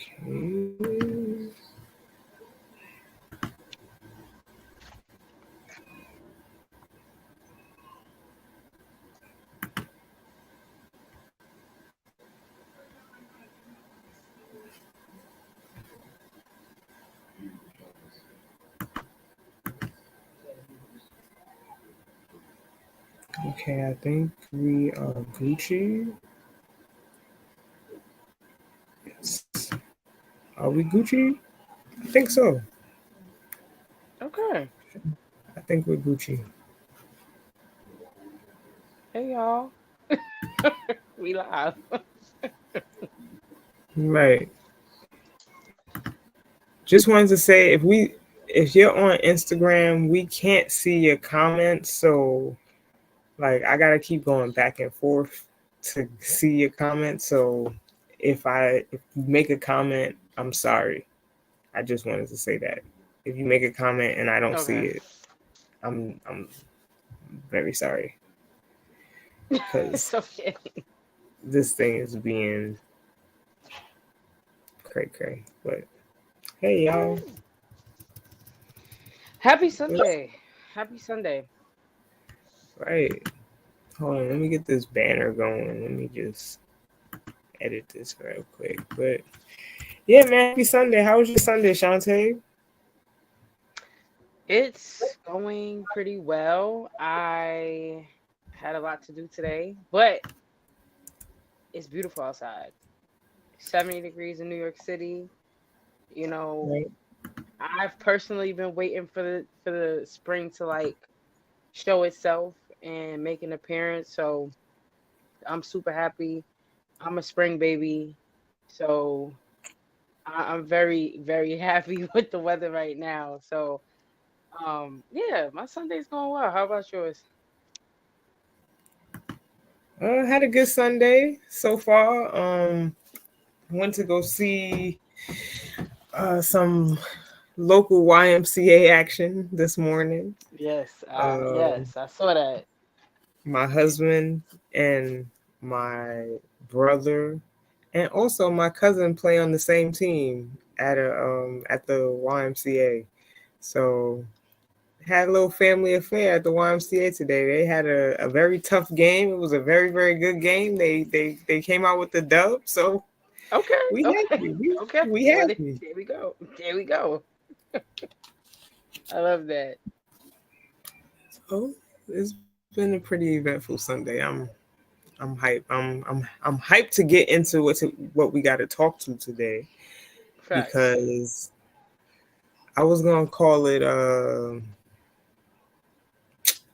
Okay. Okay, I think we are Gucci. Yes. Are we Gucci? I think so. Okay. I think we're Gucci. Hey y'all. We live. Right. Just wanted to say if you're on Instagram, we can't see your comments, so like I gotta keep going back and forth to see your comments. So if you make a comment, I'm sorry. I just wanted to say that. If you make a comment and I don't see Okay. it, I'm very sorry because It's okay. this thing is being cray cray. But hey y'all, Happy what's Sunday. Happy Sunday. right? Hold on, let me get this banner going. Let me just edit this real quick. But yeah, man, happy Sunday. How was your Sunday, Shantae? It's going pretty well. I had a lot to do today, but it's beautiful outside. 70 degrees in New York City. You know, Right. I've personally been waiting for the spring to like show itself and make an appearance. So I'm super happy. I'm a spring baby. So I'm very, very happy with the weather right now. So yeah, my Sunday's going well. How about yours? Had a good Sunday so far. Went to go see some local YMCA action this morning. Yes, Um, yes, I saw that. my husband and my brother and also my cousin play on the same team at the YMCA. So had a little family affair at the YMCA today. They had a very tough game. It was a very, very good game. They came out with the dub. So Okay, we okay, happy. We okay. we Well, happy. there we go. There we go. I love that. So it's been a pretty eventful Sunday. I'm hyped. I'm hyped to get into what we got to talk to today Facts. because I was gonna call it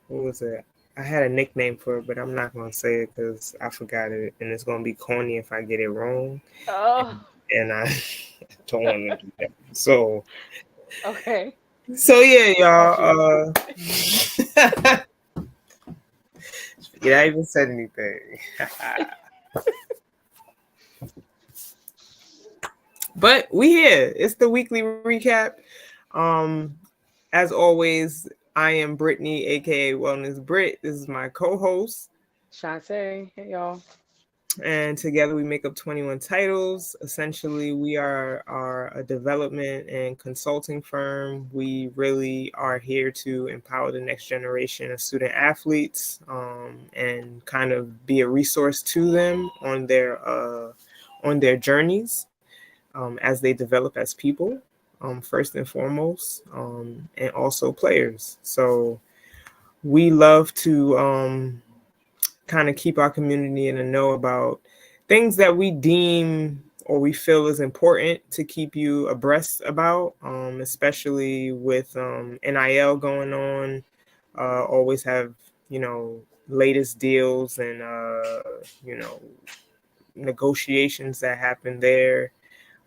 what was it? I had a nickname for it, but I'm not gonna say it because I forgot it, and it's gonna be corny if I get it wrong, Oh, and I don't want to do that. So okay. yeah, Got you. y'all. Yeah, I even said anything. But we here. It's the weekly recap. Um, as always, I am Brittany, aka Wellness Brit. This is my co-host, Shantae, hey y'all. and together we make up 21 titles. Essentially, we are a development and consulting firm. We really are here to empower the next generation of student athletes, and kind of be a resource to them on their journeys, as they develop as people, first and foremost, and also players. So we love to kind of keep our community in the know about things that we deem or we feel is important to keep you abreast about, especially with NIL going on. Always have, you know, latest deals and, negotiations that happen there.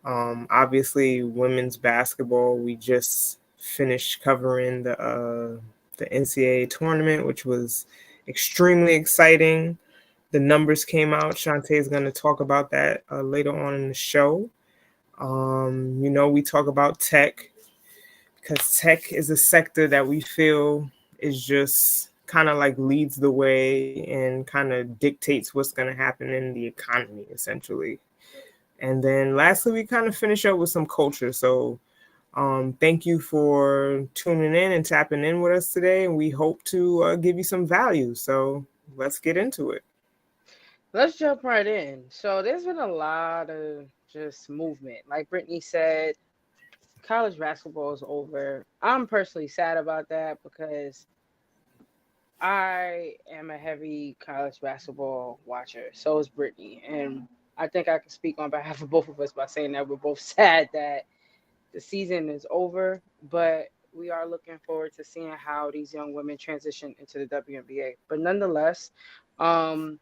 Obviously, women's basketball, we just finished covering the NCAA tournament, which was extremely exciting. The numbers came out. Shantae is going to talk about that later on in the show. We talk about tech because tech is a sector that we feel is just kind of like leads the way and kind of dictates what's going to happen in the economy, essentially. And then lastly, we kind of finish up with some culture. So thank you for tuning in and tapping in with us today. And we hope to give you some value. So let's get into it. Let's jump right in. So there's been a lot of just movement. Like Brittany said, college basketball is over. I'm personally sad about that because I am a heavy college basketball watcher. So is Brittany. And I think I can speak on behalf of both of us by saying that we're both sad that the season is over, but we are looking forward to seeing how these young women transition into the WNBA. But nonetheless, um,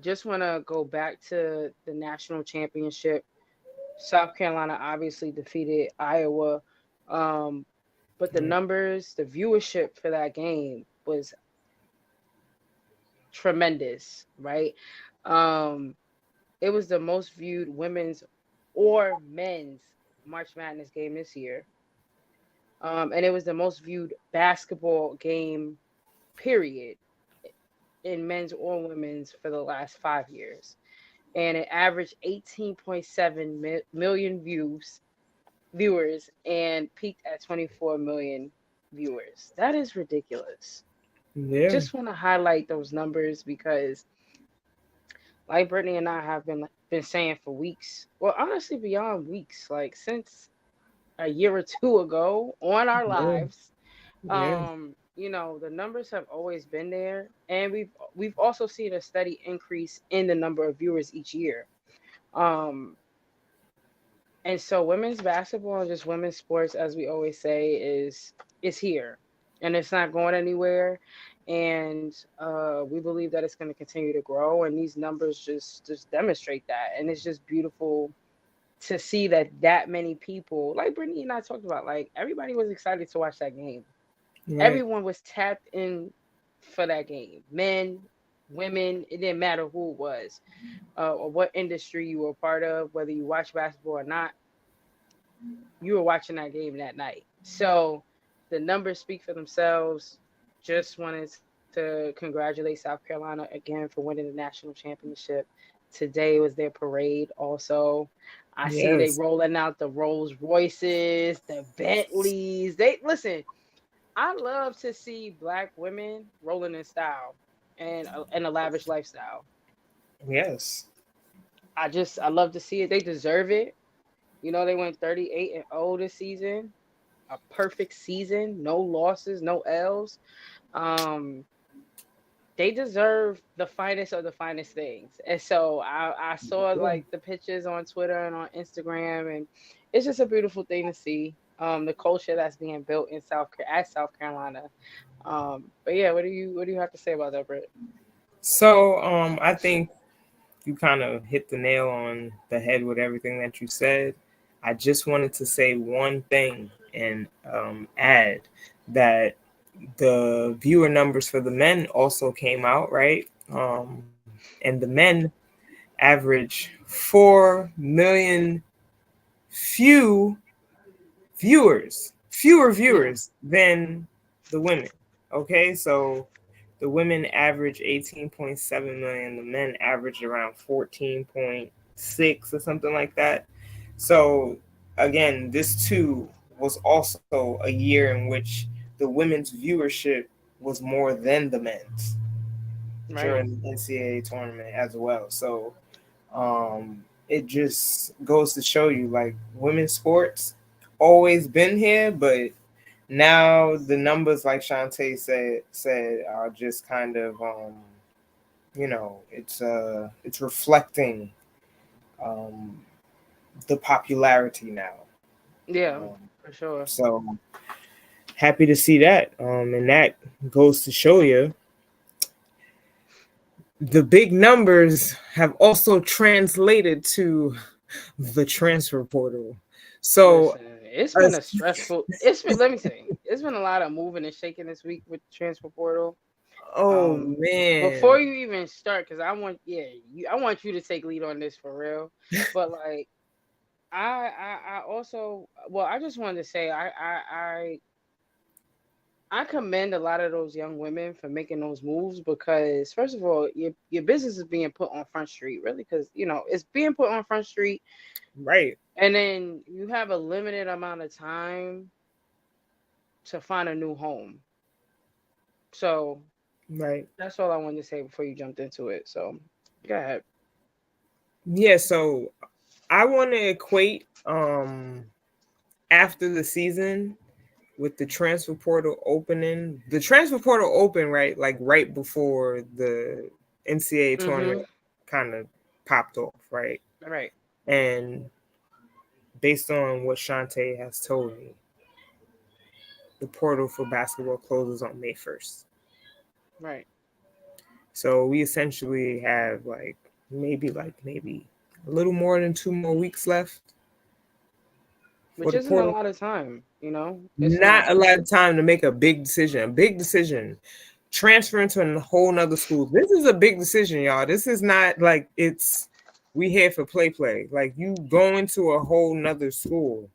just want to go back to the national championship. South Carolina obviously defeated Iowa, um, but the Yeah. numbers, the viewership for that game was tremendous, right? Um, it was the most viewed women's or men's March Madness game this year. And it was the most viewed basketball game, period, in men's or women's for the last 5 years. And it averaged 18.7 million viewers and peaked at 24 million viewers. That is ridiculous. Yeah. Just want to highlight those numbers because, like Brittany and I have been saying for weeks, well, honestly, beyond weeks, like since a year or two ago on our Yeah. lives, Yeah. the numbers have always been there, and we've also seen a steady increase in the number of viewers each year. Um, and so women's basketball and just women's sports, as we always say, is here, and it's not going anywhere. And we believe that it's going to continue to grow, and these numbers just demonstrate that. And it's just beautiful to see that many people, like Brittany and I talked about, like everybody was excited to watch that game. Right. Everyone was tapped in for that game. Men, women, it didn't matter who it was, or what industry you were a part of, whether you watch basketball or not, you were watching that game that night. So the numbers speak for themselves. Just wanted to congratulate South Carolina again for winning the national championship. Today was their parade also. I see they Yes. rolling out the Rolls Royces, the Bentleys. They listen, I love to see black women rolling in style and a lavish lifestyle. Yes. I love to see it. They deserve it. They went 38-0 this season. A perfect season, no losses, no L's. Um, they deserve the finest of the finest things. And so I saw Yeah. like the pictures on Twitter and on Instagram, and it's just a beautiful thing to see. The culture that's being built in South Carolina. But yeah, what do you have to say about that, Britt? So I think you kind of hit the nail on the head with everything that you said. I just wanted to say one thing and add that the viewer numbers for the men also came out, right? And the men average 4 million few fewer Yeah, viewers than the women. Okay, so the women average 18.7 million, the men averaged around 14.6 or something like that. So again, this too was also a year in which the women's viewership was more than the men's right. during the NCAA tournament as well. So it just goes to show you like women's sports always been here, but now the numbers, like Shantae said, are just kind of it's reflecting um, the popularity now. Yeah, Um, for sure. so happy to see that, and that goes to show you the big numbers have also translated to the transfer portal. So, Listen, it's uh, been a stressful. It's been. Let me say, it's been a lot of moving and shaking this week with the transfer portal. oh Um, before man, you even start, because I want you to take lead on this for real. But like, I also, well, I just wanted to say, I I commend a lot of those young women for making those moves because, first of all, your business is being put on Front Street, really, because it's being put on Front Street, Right. and then you have a limited amount of time to find a new home. So Right. that's all I wanted to say before you jumped into it. So go ahead. Yeah, so I want to equate after the season with the transfer portal opening. The transfer portal opened right like right before the NCAA Mm-hmm. tournament kind of popped off, right? Right. And based on what Shantae has told me, the portal for basketball closes on May 1st. Right. So we essentially have maybe a little more than 2 more weeks left for Which the isn't a portal. lot of time, you know? It's Not not. a lot of time to make a big decision. A big decision. Transferring to a whole nother school. This is a big decision, y'all. This is not like we here for play. Like you going to a whole nother school.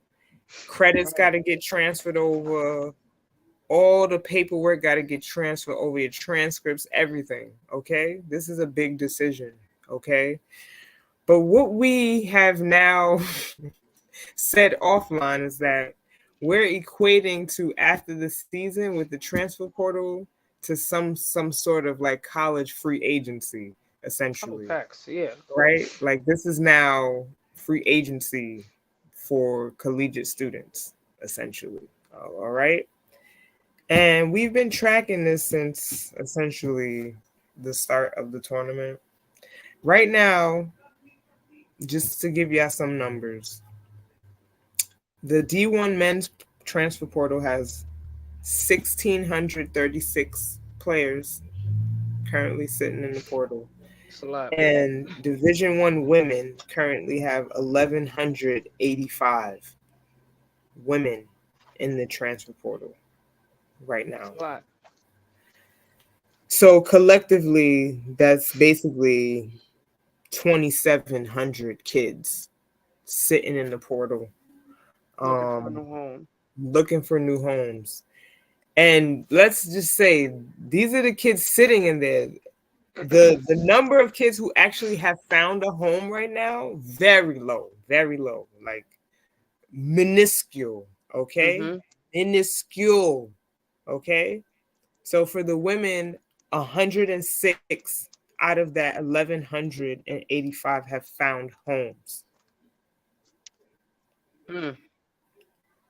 Credits got Right. to get transferred over. All the paperwork got to get transferred over, your transcripts, everything. Okay. This is a big decision. Okay. But what we have now said offline is that we're equating to after the season with the transfer portal to some sort of like college free agency, Oh, essentially. facts. Yeah. Right? Like this is now free agency for collegiate students, essentially. All right. And we've been tracking this since essentially the start of the tournament. Right now, just to give y'all some numbers, the D1 men's transfer portal has 1,636 players currently sitting in the portal. It's a lot. And Division One women currently have 1,185 women in the transfer portal right It's now. a lot. So collectively, that's basically 2,700 kids sitting in the portal, Looking for a um, new home. looking for new homes. And let's just say these are the kids sitting in there. The number of kids who actually have found a home right now, very low, like minuscule. Okay, Mm-hmm. minuscule. Okay, so for the women, 106 out of that 1,185 have found homes. Mm.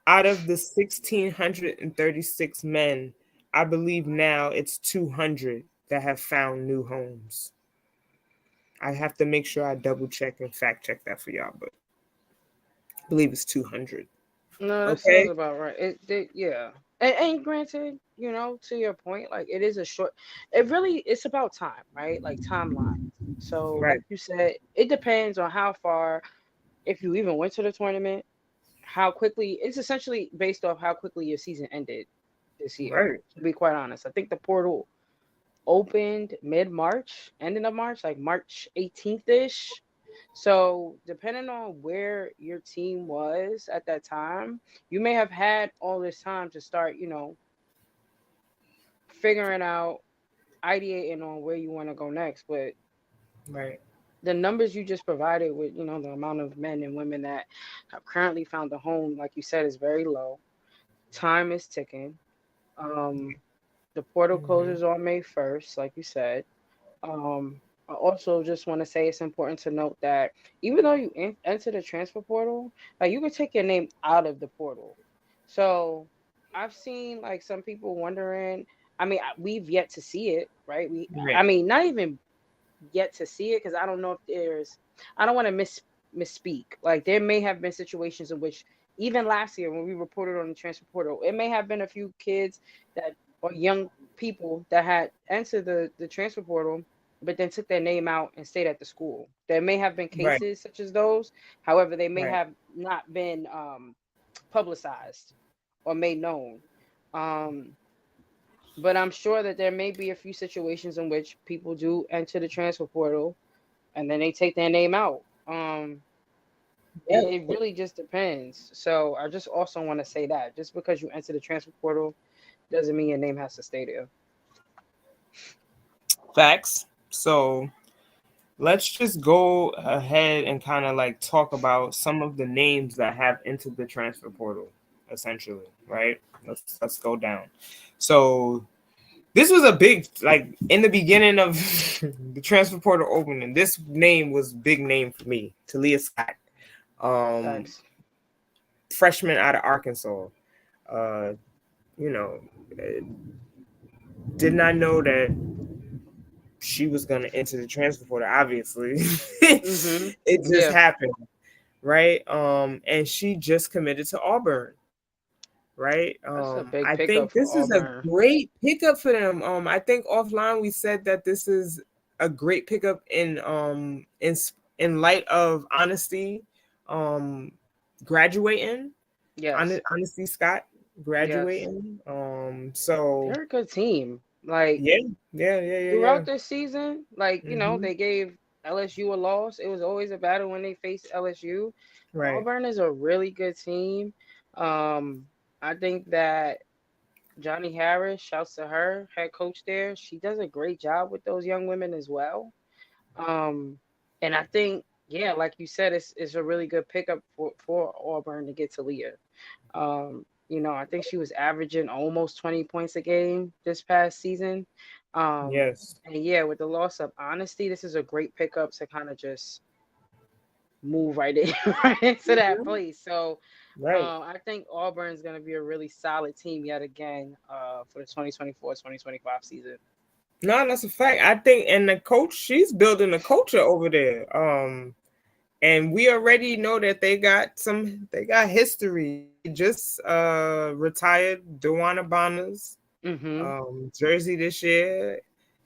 Out of the 1,636 men, I believe now it's 200 that have found new homes. I have to make sure I double check and fact check that for y'all, but I believe it's 200. No, that sounds Okay? about right. Yeah. And granted, to your point, like it is a short. It really, it's about time, right? Like timeline. So, like Right, you said, it depends on how far, if you even went to the tournament, how quickly. It's essentially based off how quickly your season ended this year. right, To be quite honest, I think the portal opened mid-March, ending of March, like March 18th ish. So, depending on where your team was at that time, you may have had all this time to start, figuring out, ideating on where you want to go next. But right, the numbers you just provided with, the amount of men and women that have currently found a home, like you said, is very low. Time is ticking. Um, the portal hmm closes on May 1st, like you said. I also just want to say it's important to note that even though you enter the transfer portal, like you can take your name out of the portal. So I've seen like some people wondering. I mean, we've yet to see it, right? I right, mean, not even yet to see it because I don't know if there's. I don't want to misspeak. Like there may have been situations in which even last year when we reported on the transfer portal, it may have been a few kids that or young people that had entered the transfer portal but then took their name out and stayed at the school. There may have been right, cases such as those. However, they may right, have not been publicized or made known. Um, but I'm sure that there may be a few situations in which people do enter the transfer portal and then they take their name out. It, yeah, it really just depends. So I just also want to say that just because you enter the transfer portal Doesn't mean your name has to stay there. Facts. So let's just go ahead and kind of like talk about some of the names that have entered the transfer portal, essentially, right? Let's go down. So this was a big, like, in the beginning of the transfer portal opening, this name was big name for me, Talia Scott, Thanks. freshman out of Arkansas. Uh, you know, did not know that she was going to enter the transfer portal. Obviously, it just Yeah, happened, right? And she just committed to Auburn, right? that's a big I think pickup for this is a Auburn. great pickup for them. I think offline we said that this is a great pickup in light of Honesty graduating, Yes, Honesty Scott yes, graduating. So they're a good team. Like yeah, yeah. throughout this season, like Mm-hmm. they gave LSU a loss. It was always a battle when they faced LSU. Right. Auburn is a really good team. Um, I think that Johnny Harris, shouts to her, head coach there. She does a great job with those young women as well. Um, and I think, yeah, like you said, it's a really good pickup for Auburn to get to Leah. I think she was averaging almost 20 points a game this past season. Um, Yes. and yeah, with the loss of Honesty, this is a great pickup to kind of just move right in right into that Mhm. place. So Right. I think Auburn's going to be a really solid team yet again for the 2024-2025 season. No, that's a fact. I think, and the coach, she's building a culture over there. And we already know that they got history. They just retired Dewana Bonner's Mm-hmm. jersey this year,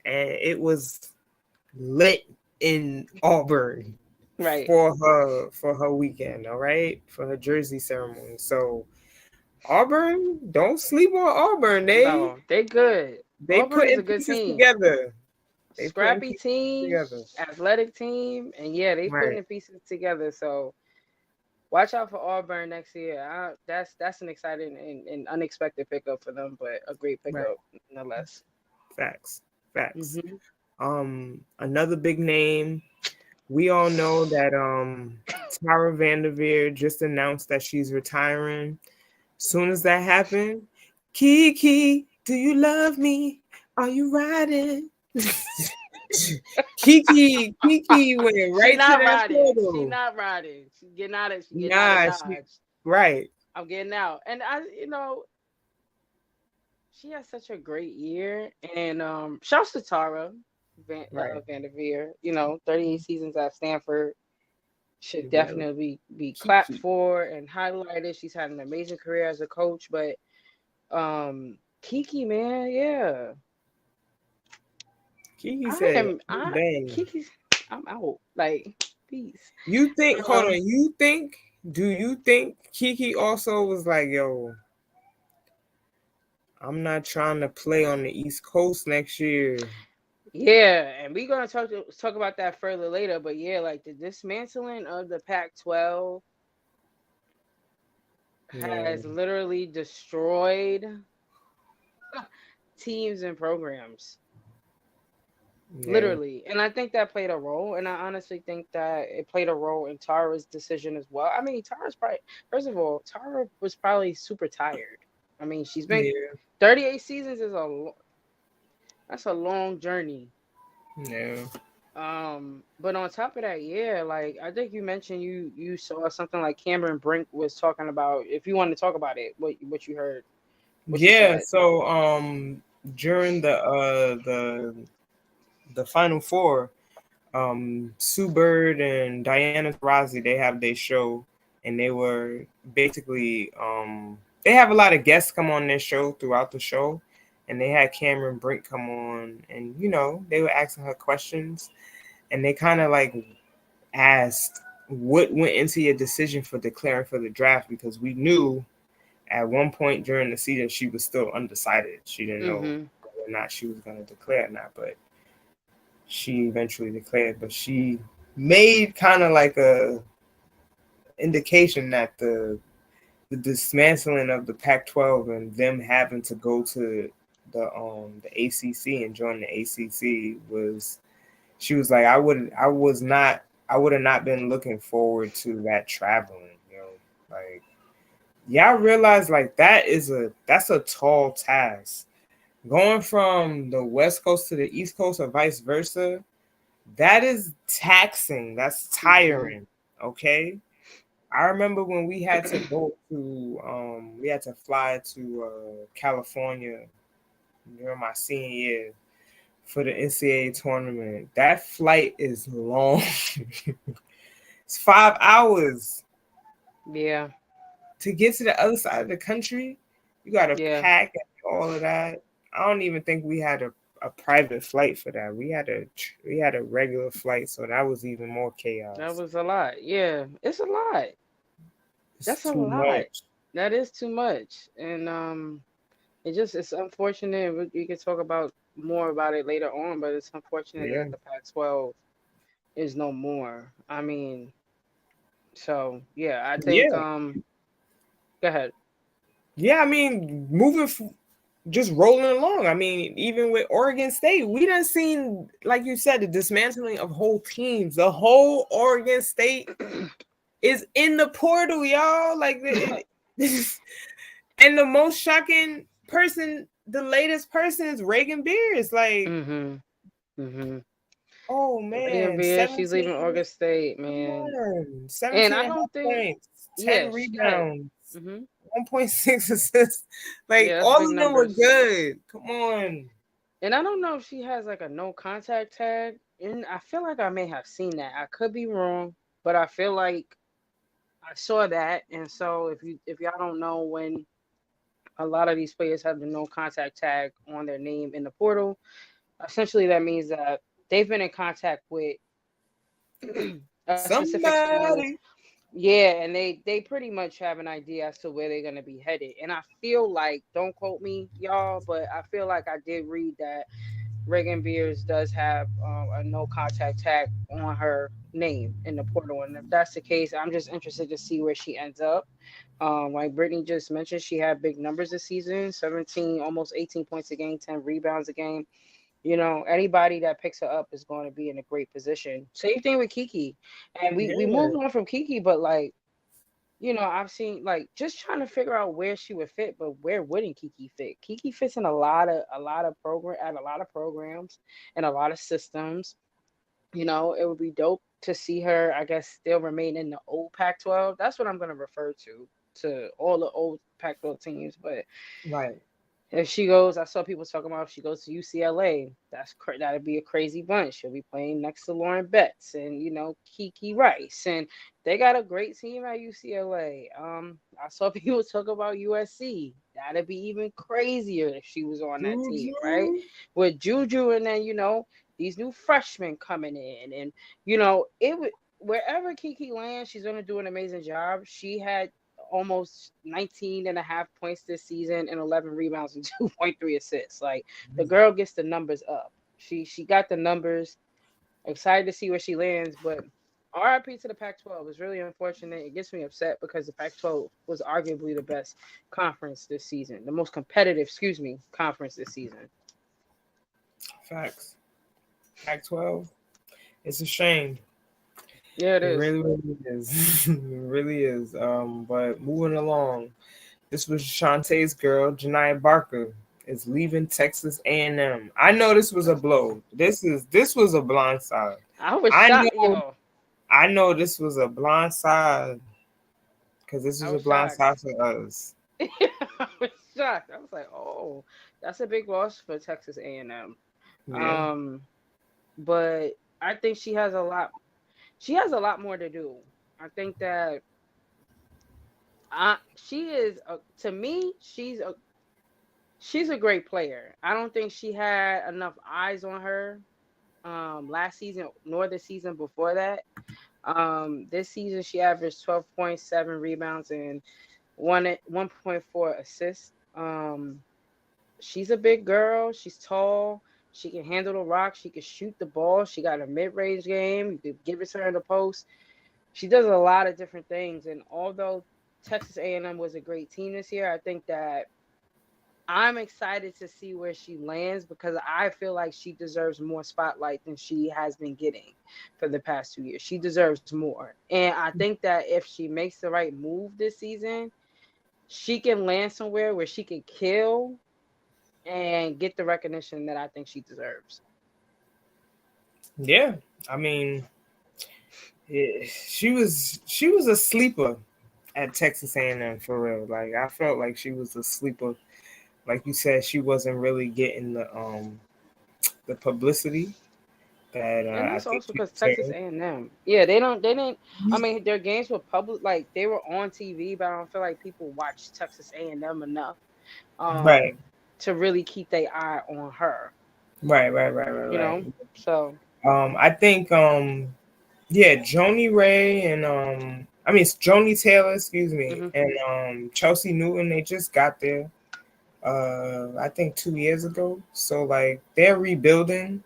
and it was lit in Auburn Right. for her weekend, all right, for her jersey ceremony. So Auburn, don't sleep on Auburn. No, they good. They Auburn is a putting good pieces team. together. They putting Scrappy pieces team, together. athletic team, and yeah, they putting Right, the pieces together. So watch out for Auburn next year. That's an exciting and unexpected pickup for them, but a great right. pickup nonetheless. Facts. Facts. Hmm. Another big name. We all know that Tara Vanderveer just announced that she's retiring. Soon as that happened, Kiki, do you love me? Are you riding? Kiki went She right to not that riding. She portal. not riding. She getting out of. She getting out of Nah, she Dodge. right, I'm getting out, and she has such a great year. And shouts to Tara right. Vanderveer. 38 seasons at Stanford should Very definitely be clapped Kiki. for and highlighted. She's had an amazing career as a coach, but Kiki, man, yeah, Kiki I said, am. "I'm I done." Kiki's. I'm out. Like, peace. You think? Hold Um, on. You think? Do you think Kiki also was like, "Yo, I'm not trying to play on the East Coast next year"? yeah, and we're gonna talk about that further later. But yeah, like the dismantling of the Pac-12 Yeah, has literally destroyed teams and programs. yeah, Literally. And I think that played a role. And I honestly think that it played a role in Tara's decision as well. I mean, Tara's probably, first of all, Tara was probably super tired. I mean, she's been yeah, 38 seasons is that's a long journey. yeah. But on top of that, yeah, like I think you mentioned you saw something like Cameron Brink was talking about. If you want to talk about it, what you heard, what she Yeah. said. So, during the Final Four, Sue Bird and Diana Taurasi, they have their show, and they were basically they have a lot of guests come on their show throughout the show, and they had Cameron Brink come on, and they were asking her questions, and they kind of like asked what went into your decision for declaring for the draft, because we knew at one point during the season she was still undecided. She didn't know Mm-hmm. whether or not she was going to declare or not, but she eventually declared. But she made kind of like a indication that the dismantling of the Pac-12 and them having to go to the ACC and join the ACC was. She was like, I would have not been looking forward to that traveling. Like y'all realize like that's a tall task. Going from the West Coast to the East Coast or vice versa, that is taxing. That's tiring. Okay. I remember when we had to we had to fly to California during my senior year for the NCAA tournament. That flight is long. It's 5 hours. Yeah. To get to the other side of the country, you got to Yeah. pack and all of that. I don't even think we had a private flight for that. We had a regular flight, so that was even more chaos. That was a lot. Yeah, it's a lot. That's a too lot. much. That is too much, and it's unfortunate. We can talk about more about it later on, but it's unfortunate Yeah. that the Pac-12 is no more. I mean, so yeah, I think Yeah. go ahead. Yeah, I mean, just rolling along. I mean, even with Oregon State, we done seen, like you said, the dismantling of whole teams. The whole Oregon State is in the portal, y'all. Like, and the most shocking person, the latest person is Reagan Beers. Like, oh Reagan man, Beers, she's leaving 17, Oregon State, come man. on, And 17 I and a half don't think, points, yeah, 10 she had, rebounds, hmm 1.6 assists. Like, yeah, that's all big of them were numbers. good. Come on. And I don't know if she has like a no contact tag. And I feel like I may have seen that. I could be wrong, but I feel like I saw that. And so if y'all don't know, when a lot of these players have the no contact tag on their name in the portal, essentially that means that they've been in contact with a specific school. Somebody. Yeah, and they pretty much have an idea as to where they're gonna be headed. And I feel like, don't quote me, y'all, but I feel like I did read that Reagan Beers does have a no contact tag on her name in the portal. And if that's the case, I'm just interested to see where she ends up. Like Brittany just mentioned, she had big numbers this season: 17, almost 18 points a game, 10 rebounds a game. Anybody that picks her up is going to be in a great position. Same thing with Kiki. And we Yeah. moved on from Kiki, but like, I've seen, like, just trying to figure out where she would fit, but where wouldn't Kiki fit? Kiki fits in a lot of programs and a lot of systems. It would be dope to see her, I guess, still remain in the old Pac-12. That's what I'm gonna refer to all the old Pac-12 teams. But Right. if she goes, I saw people talking about if she goes to UCLA, that'd be a crazy bunch. She'll be playing next to Lauren Betts and Kiki Rice, and they got a great team at UCLA. I saw people talk about USC. That'd be even crazier if she was on that team, right? Juju. With Juju, and then these new freshmen coming in, and it would wherever Kiki lands, she's gonna do an amazing job. She had almost 19 and a half points this season and 11 rebounds and 2.3 assists. Like, the girl gets the numbers up. She got the numbers. Excited to see where she lands, but RIP to the Pac-12 is really unfortunate. It gets me upset because the Pac-12 was arguably the best conference this season, the most competitive, conference this season. Facts. Pac-12. It's a shame. Yeah, it It is. really, really is. It really is. But moving along, this was Shantae's girl, Janiyah Barker, is leaving Texas A&M. I know this was a blow. This was a blind side. I was I shocked, know yo. I know this was a blind side because this I was a was blind shocked. side for us. I was shocked. I was like, oh, that's a big loss for Texas A&M. Yeah. Um, but I think she has a lot. She has a lot more to do. I think that she is to me. She's a great player. I don't think she had enough eyes on her last season nor the season before that. This season she averaged 12.7 rebounds and 1.4 assists. She's a big girl. She's tall. She can handle the rock. She can shoot the ball. She got a mid-range game. You could give it to her in the post. She does a lot of different things. And although Texas A&M was a great team this year. I think that I'm excited to see where she lands because I feel like she deserves more spotlight than she has been getting for the past 2 years. She deserves more. And I think that if she makes the right move this season, she can land somewhere where she can kill and get the recognition that I think she deserves. Yeah, I mean, she was a sleeper at Texas A&M for real. Like I felt like she was a sleeper. Like you said, she wasn't really getting the publicity that And I that's think also she because Texas deserved. A&M, yeah, they didn't. I mean, their games were public, like they were on TV, but I don't feel like people watched Texas A&M enough, Right, to really keep their eye on her. You right. know, so I think yeah, Joni Ray and I mean it's Joni Taylor, excuse me, hmm and Chelsea Newton, they just got there I think 2 years ago. So like they're rebuilding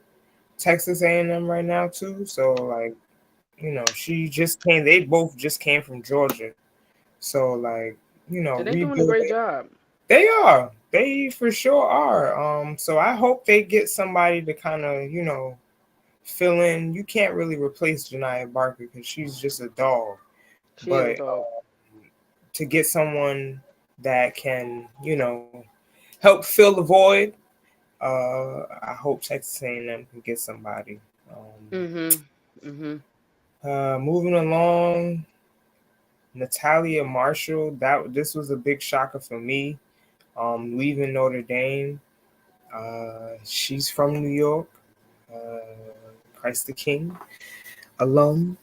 Texas A&M right now too. So like, she just came, they both just came from Georgia. So like, they're doing a great rebuilding. job. They are. They for sure are. So I hope they get somebody to kind of, fill in. You can't really replace Janiyah Barker because she's just a dog. She is a But dog. to get someone that can, help fill the void, I hope Texas A&M can get somebody. Mhm. Mhm. Moving along, Natalia Marshall. This was a big shocker for me. Leaving Notre Dame. She's from New York. Christ the King alum.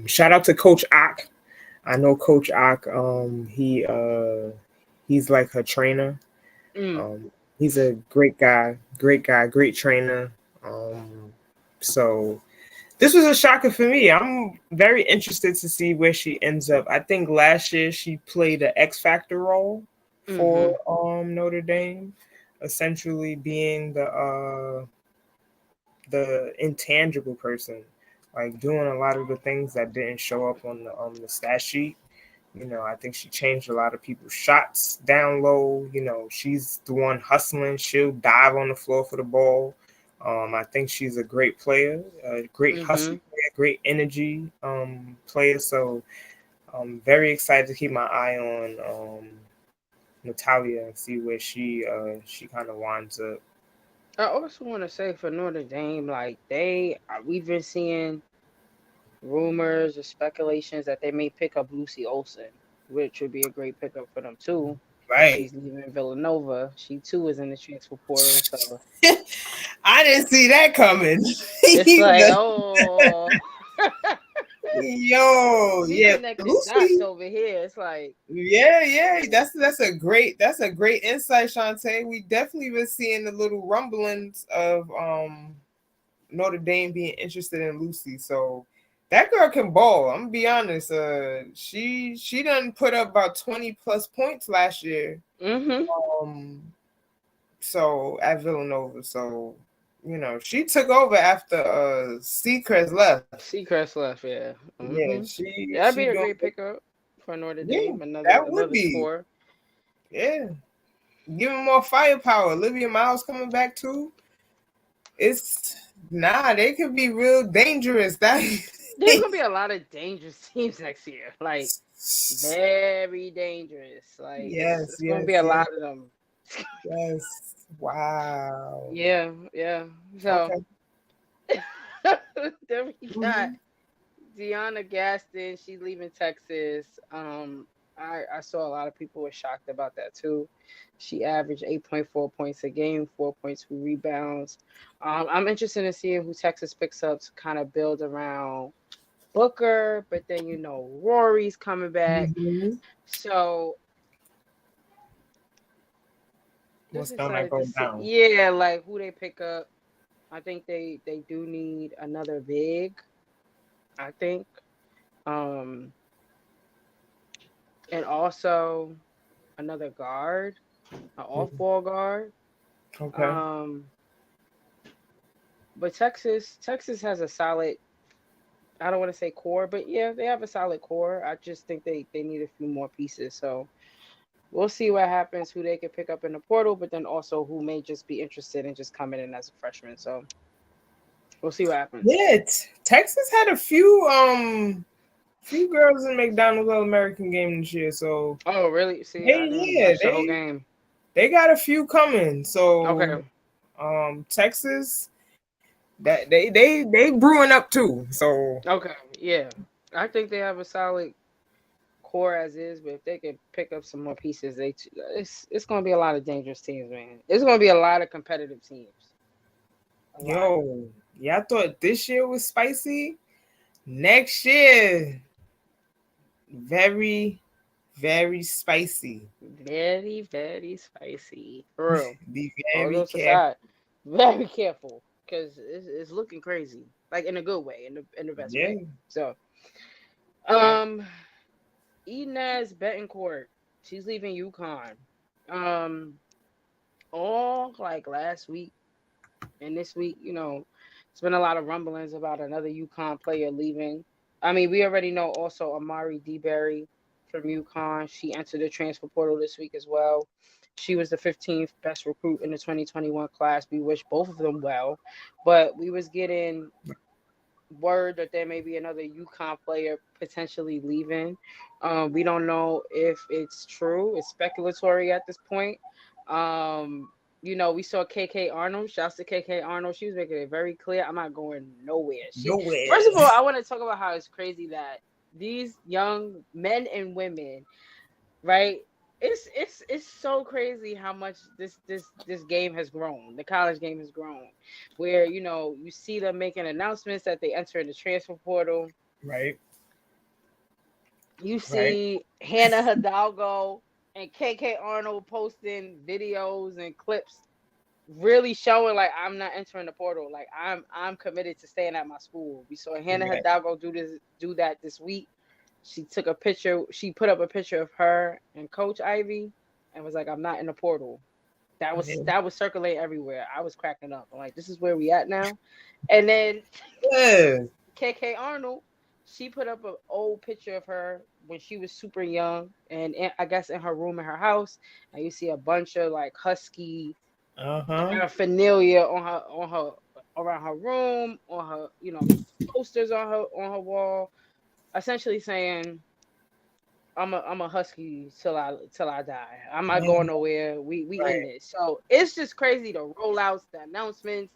Shout out to Coach Ock. I know Coach Ock. He's like her trainer. Mm. Um, he's a great guy, great trainer. So this was a shocker for me. I'm very interested to see where she ends up. I think last year she played an X Factor role for Mhm. Notre Dame, essentially being the intangible person, like doing a lot of the things that didn't show up on the stat sheet. I think she changed a lot of people's shots down low. She's the one hustling. She'll dive on the floor for the ball. I think she's a great player, a great hustle Mhm. player, great energy player. So I'm very excited to keep my eye on Natalia and see where she kind of winds up. I also want to say for Notre Dame, like we've been seeing rumors or speculations that they may pick up Lucy Olson, which would be a great pickup for them too. As Right. she's leaving Villanova, she too is in the transfer portal, so I didn't see that coming. it's like, oh, Yo, we yeah, connecting dots Lucy. over here. It's like, Yeah. That's a great insight, Shantae. We definitely been seeing the little rumblings of Notre Dame being interested in Lucy. So that girl can ball. I'm gonna be honest. She done put up about 20 plus points last year. mm-hmm. Um, so at Villanova. So she took over after Seacrest left. Seacrest left, yeah. Yeah, Mm-hmm. she That'd be a doing great pickup for Notre yeah, Dame. Another that would another be. score. Yeah. Give him more firepower. Olivia Miles coming back too. It's they could be real dangerous. That There's gonna be a lot of dangerous teams next year. Like very dangerous. Like yes, it's gonna be a lot of them. yes. Wow. Yeah. So Okay. then we got Mhm. Deanna Gaston. She's leaving Texas. I saw a lot of people were shocked about that too. She averaged 8.4 points a game, 4.2 rebounds. I'm interested in seeing who Texas picks up to kind of build around Booker, but then Rory's coming back. Mhm. So just What's gonna excited to go see, down? yeah, like who they pick up. I think they do need another big. I think, um, and also another guard, an off-ball guard. Okay. Um, but Texas has a solid. I don't want to say core, but yeah, they have a solid core. I just think they need a few more pieces. So we'll see what happens, who they can pick up in the portal, but then also who may just be interested in just coming in as a freshman. So we'll see what happens. Yeah, Texas had a few girls in McDonald's All-American game this year. So Oh, really? See, I didn't watch the whole game. They got a few coming. So Okay. Texas, that they brewing up too. So Okay. Yeah. I think they have a solid core as is, but if they could pick up some more pieces, it's going to be a lot of dangerous teams, man. It's going to be a lot of competitive teams. Yo, yeah, I thought this year was spicy. Next year, very, very spicy. Very, very spicy. For real. Be All very those careful. aside, very careful because it's looking crazy, like in a good way, in the best way. So, Inez Betancourt, she's leaving UConn. All like last week and this week, it's been a lot of rumblings about another UConn player leaving. I mean, we already know also Amari DeBerry from UConn. She entered the transfer portal this week as well. She was the 15th best recruit in the 2021 class. We wish both of them well, but we was getting word that there may be another UConn player potentially leaving. We don't know if it's true. It's speculatory at this point. We saw KK Arnold. Shouts to KK Arnold. She was making it very clear, I'm not going nowhere. First of all, I want to talk about how it's crazy that these young men and women, right? It's so crazy how much this game has grown. The college game has grown, where you see them making announcements that they enter in the transfer portal. Right. You see Hannah Hidalgo and KK Arnold posting videos and clips, really showing like, I'm not entering the portal. Like I'm committed to staying at my school. We saw Hannah Hidalgo do that this week. She took a picture. She put up a picture of her and Coach Ivy, and was like, "I'm not in the portal." That was circulating everywhere. I was cracking up. I'm like, "This is where we at now." And then KK Arnold, she put up an old picture of her when she was super young, and I guess in her room in her house, and you see a bunch of like husky paraphernalia on her around her room, on her posters on her wall. Essentially saying, I'm a husky till I die. I'm not going nowhere. We in this. So it's just crazy, the rollouts, the announcements,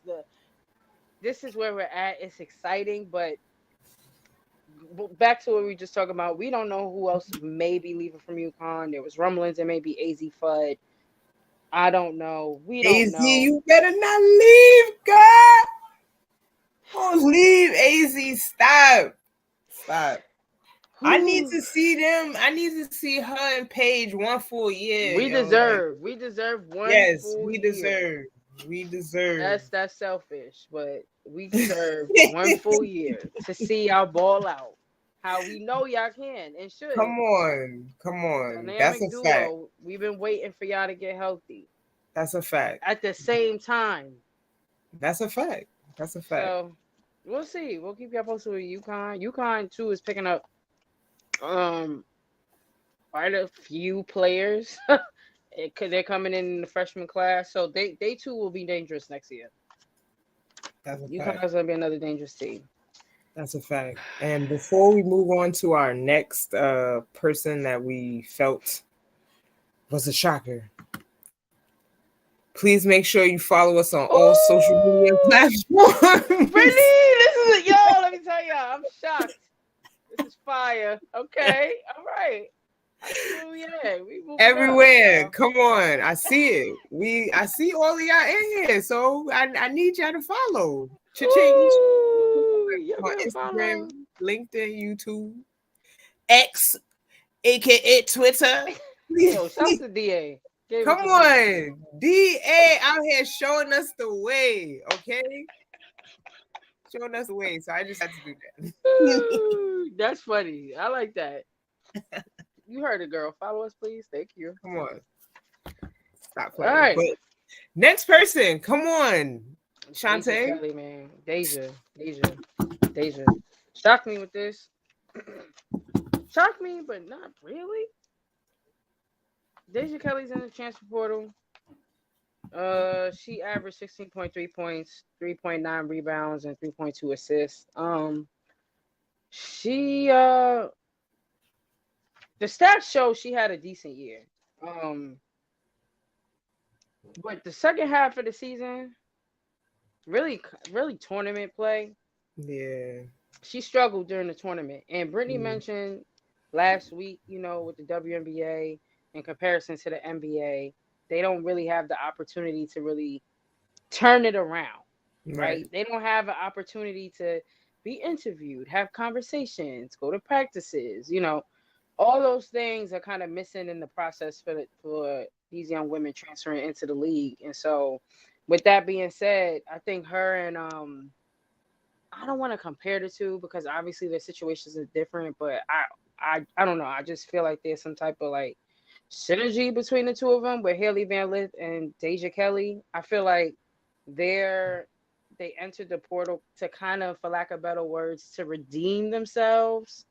this is where we're at. It's exciting, but back to what we just talking about, we don't know who else may be leaving from UConn. There was rumblings, it may be AZ Fudd. I don't know. We don't know. You better not leave, God. Don't leave, AZ. Stop. I need to see them. I need to see her and Paige one full year. We deserve one full year. We deserve. That's selfish, but we deserve one full year to see y'all ball out. How we know y'all can and should. Come on. Dynamic That's a duo, fact. We've been waiting for y'all to get healthy. That's a fact. At the same time. That's a fact. So we'll see. We'll keep y'all posted with UConn. UConn too is picking up quite a few players. Because they're coming in the freshman class, so they too will be dangerous next year. UConn's gonna be another dangerous team. That's a fact. And before we move on to our next person that we felt was a shocker, please make sure you follow us on all social media platforms. Really? Let me tell y'all, I'm shocked. This is fire. Okay, all right. We everywhere. Up. Come on, I see it. I see all of y'all in here, so I need y'all to follow. On Instagram, LinkedIn, YouTube, X, aka Twitter. Yo, shout out to DA. Come on, DA out here showing us the way. Okay, showing us the way. So I just had to do that. That's funny. I like that. You heard it, girl. Follow us, please. Thank you. Come on. Stop playing. All right. But next person. Come on. Shantae. Kelly, man. Deja. Shock me with this. Shock me, but not really. Deja Kelly's in the transfer portal. She averaged 16.3 points, 3.9 rebounds, and 3.2 assists. She the stats show she had a decent year. But the second half of the season, really tournament play. Yeah. She struggled during the tournament. And Brittany Mm. mentioned last week, with the WNBA in comparison to the NBA, they don't really have the opportunity to really turn it around, right? They don't have an opportunity to be interviewed, have conversations, go to practices, all those things are kind of missing in the process for these young women transferring into the league. And so with that being said, I think her and I don't want to compare the two because obviously their situations are different, but I don't know. I just feel like there's some type of like synergy between the two of them with Haley Van Lith and Deja Kelly. I feel like they entered the portal to kind of, for lack of better words, to redeem themselves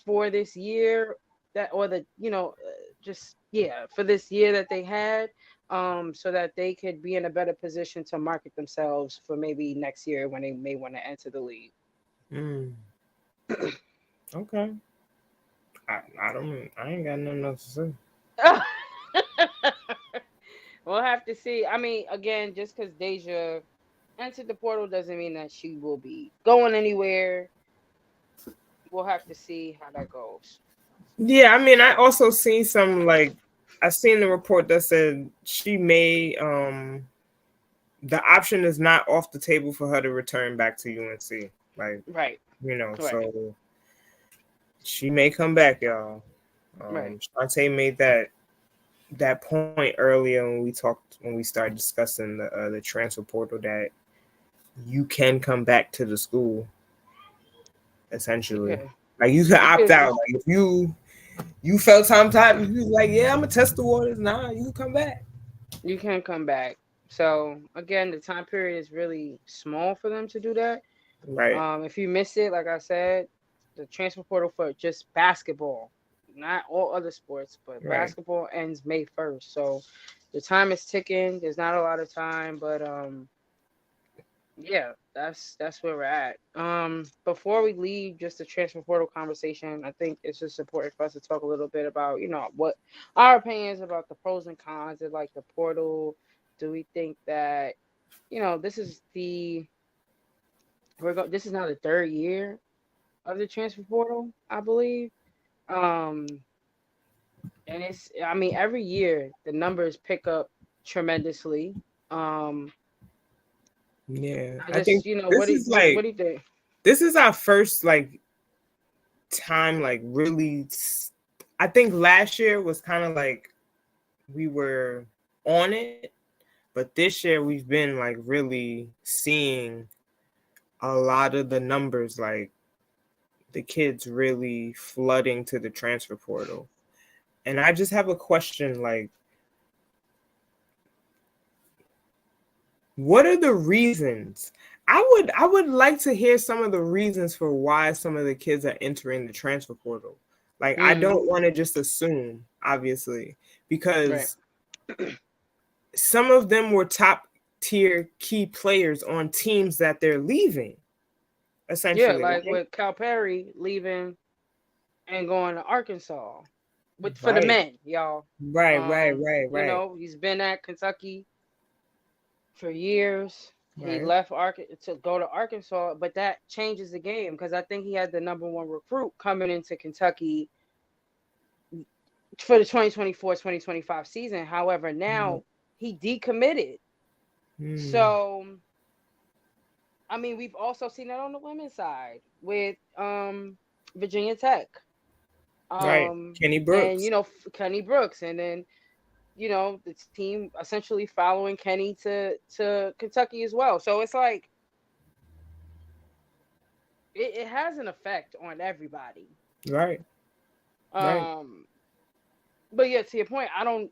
for this year for this year that they had, so that they could be in a better position to market themselves for maybe next year when they may want to enter the league. Okay. I ain't got nothing else to say. We'll have to see. I mean, again, just because Deja entered the portal doesn't mean that she will be going anywhere. We'll have to see how that goes. Yeah, I mean, I also seen I seen the report that said she may the option is not off the table for her to return back to UNC. Like, right. So she may come back, y'all. Shantae made that point earlier when we started discussing the transfer portal, that you can come back to the school essentially. Like, you could opt out. Like, if you felt sometime, you was like, yeah, I'm gonna test the waters. Nah, you can come back. You can come back. So again, the time period is really small for them to do that. Right. If you miss it, like I said, the transfer portal for just basketball, not all other sports, but basketball ends May 1st. So the time is ticking. There's not a lot of time, but yeah, that's where we're at. Before we leave just the transfer portal conversation, I think it's just important for us to talk a little bit about, what our opinions about the pros and cons of like the portal. Do we think that, this is this is now the third year of the transfer portal, I believe. And every year the numbers pick up tremendously. Yeah, I think what do you think? This is our first time really. I think last year was kind of like we were on it, but this year we've been really seeing a lot of the numbers, the kids really flooding to the transfer portal. And I just have a question, what are the reasons? I would like to hear some of the reasons for why some of the kids are entering the transfer portal. I don't want to just assume, obviously, because some of them were top tier key players on teams that they're leaving. Essentially, yeah, like with Calipari leaving and going to Arkansas, for the men, y'all. Right. He's been at Kentucky for years. Right. He left to go to Arkansas, but that changes the game because I think he had the number one recruit coming into Kentucky for the 2024-2025 season. However, now he decommitted. So, I mean, we've also seen that on the women's side with Virginia Tech. Kenny Brooks. And, Kenny Brooks. And then, the team essentially following Kenny to Kentucky as well. So it's like, it has an effect on everybody. Right. But yeah, to your point, I don't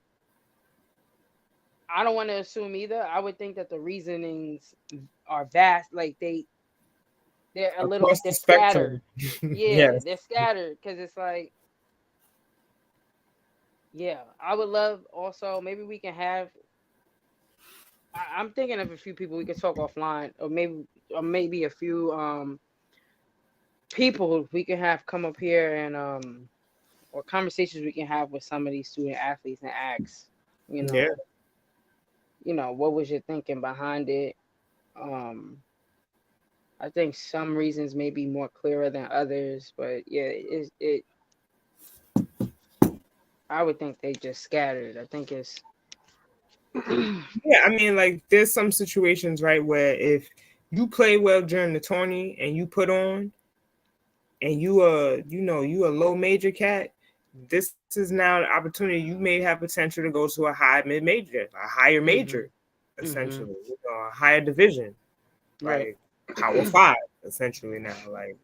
want to assume either. I would think that the reasonings are vast. Like They're a little, across they're the spectrum. scattered. Yeah, Yes. they're scattered because it's like, yeah, I would love also, maybe we can have, I'm thinking of a few people we could talk offline, or maybe a few people we can have come up here and or conversations we can have with some of these student athletes and ask, you Yeah. know, what was your thinking behind it? Um, I think some reasons may be more clearer than others, but yeah, it. I would think they just scattered. I think it's. Yeah, I mean, like, there's some situations, right, where if you play well during the tourney and you put on, and you a low major cat, this is now the opportunity. You may have potential to go to a high mid major, a higher major, Mhm. Mhm. essentially, a higher division, Right. like Power Five, essentially now, like.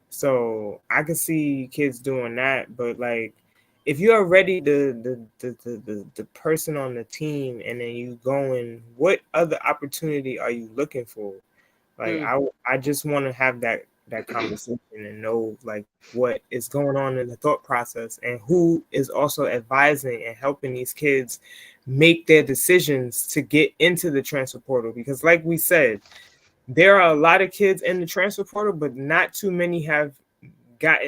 So I could see kids doing that, but like, if you're already the person on the team, and then you going, what other opportunity are you looking for? Like, Mm. I just want to have that conversation and know like what is going on in the thought process, and who is also advising and helping these kids make their decisions to get into the transfer portal. Because like we said, there are a lot of kids in the transfer portal, but not too many have got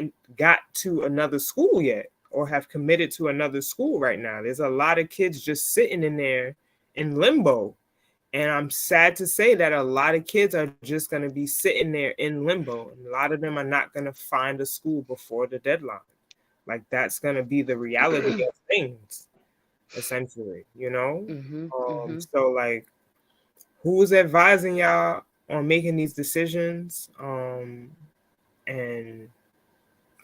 to another school yet, or have committed to another school right now. There's a lot of kids just sitting in there in limbo. And I'm sad to say that a lot of kids are just going to be sitting there in limbo. And a lot of them are not going to find a school before the deadline. Like, that's going to be the reality of things, essentially, you know? Mhm. Mhm. So, like, who's advising y'all on making these decisions? And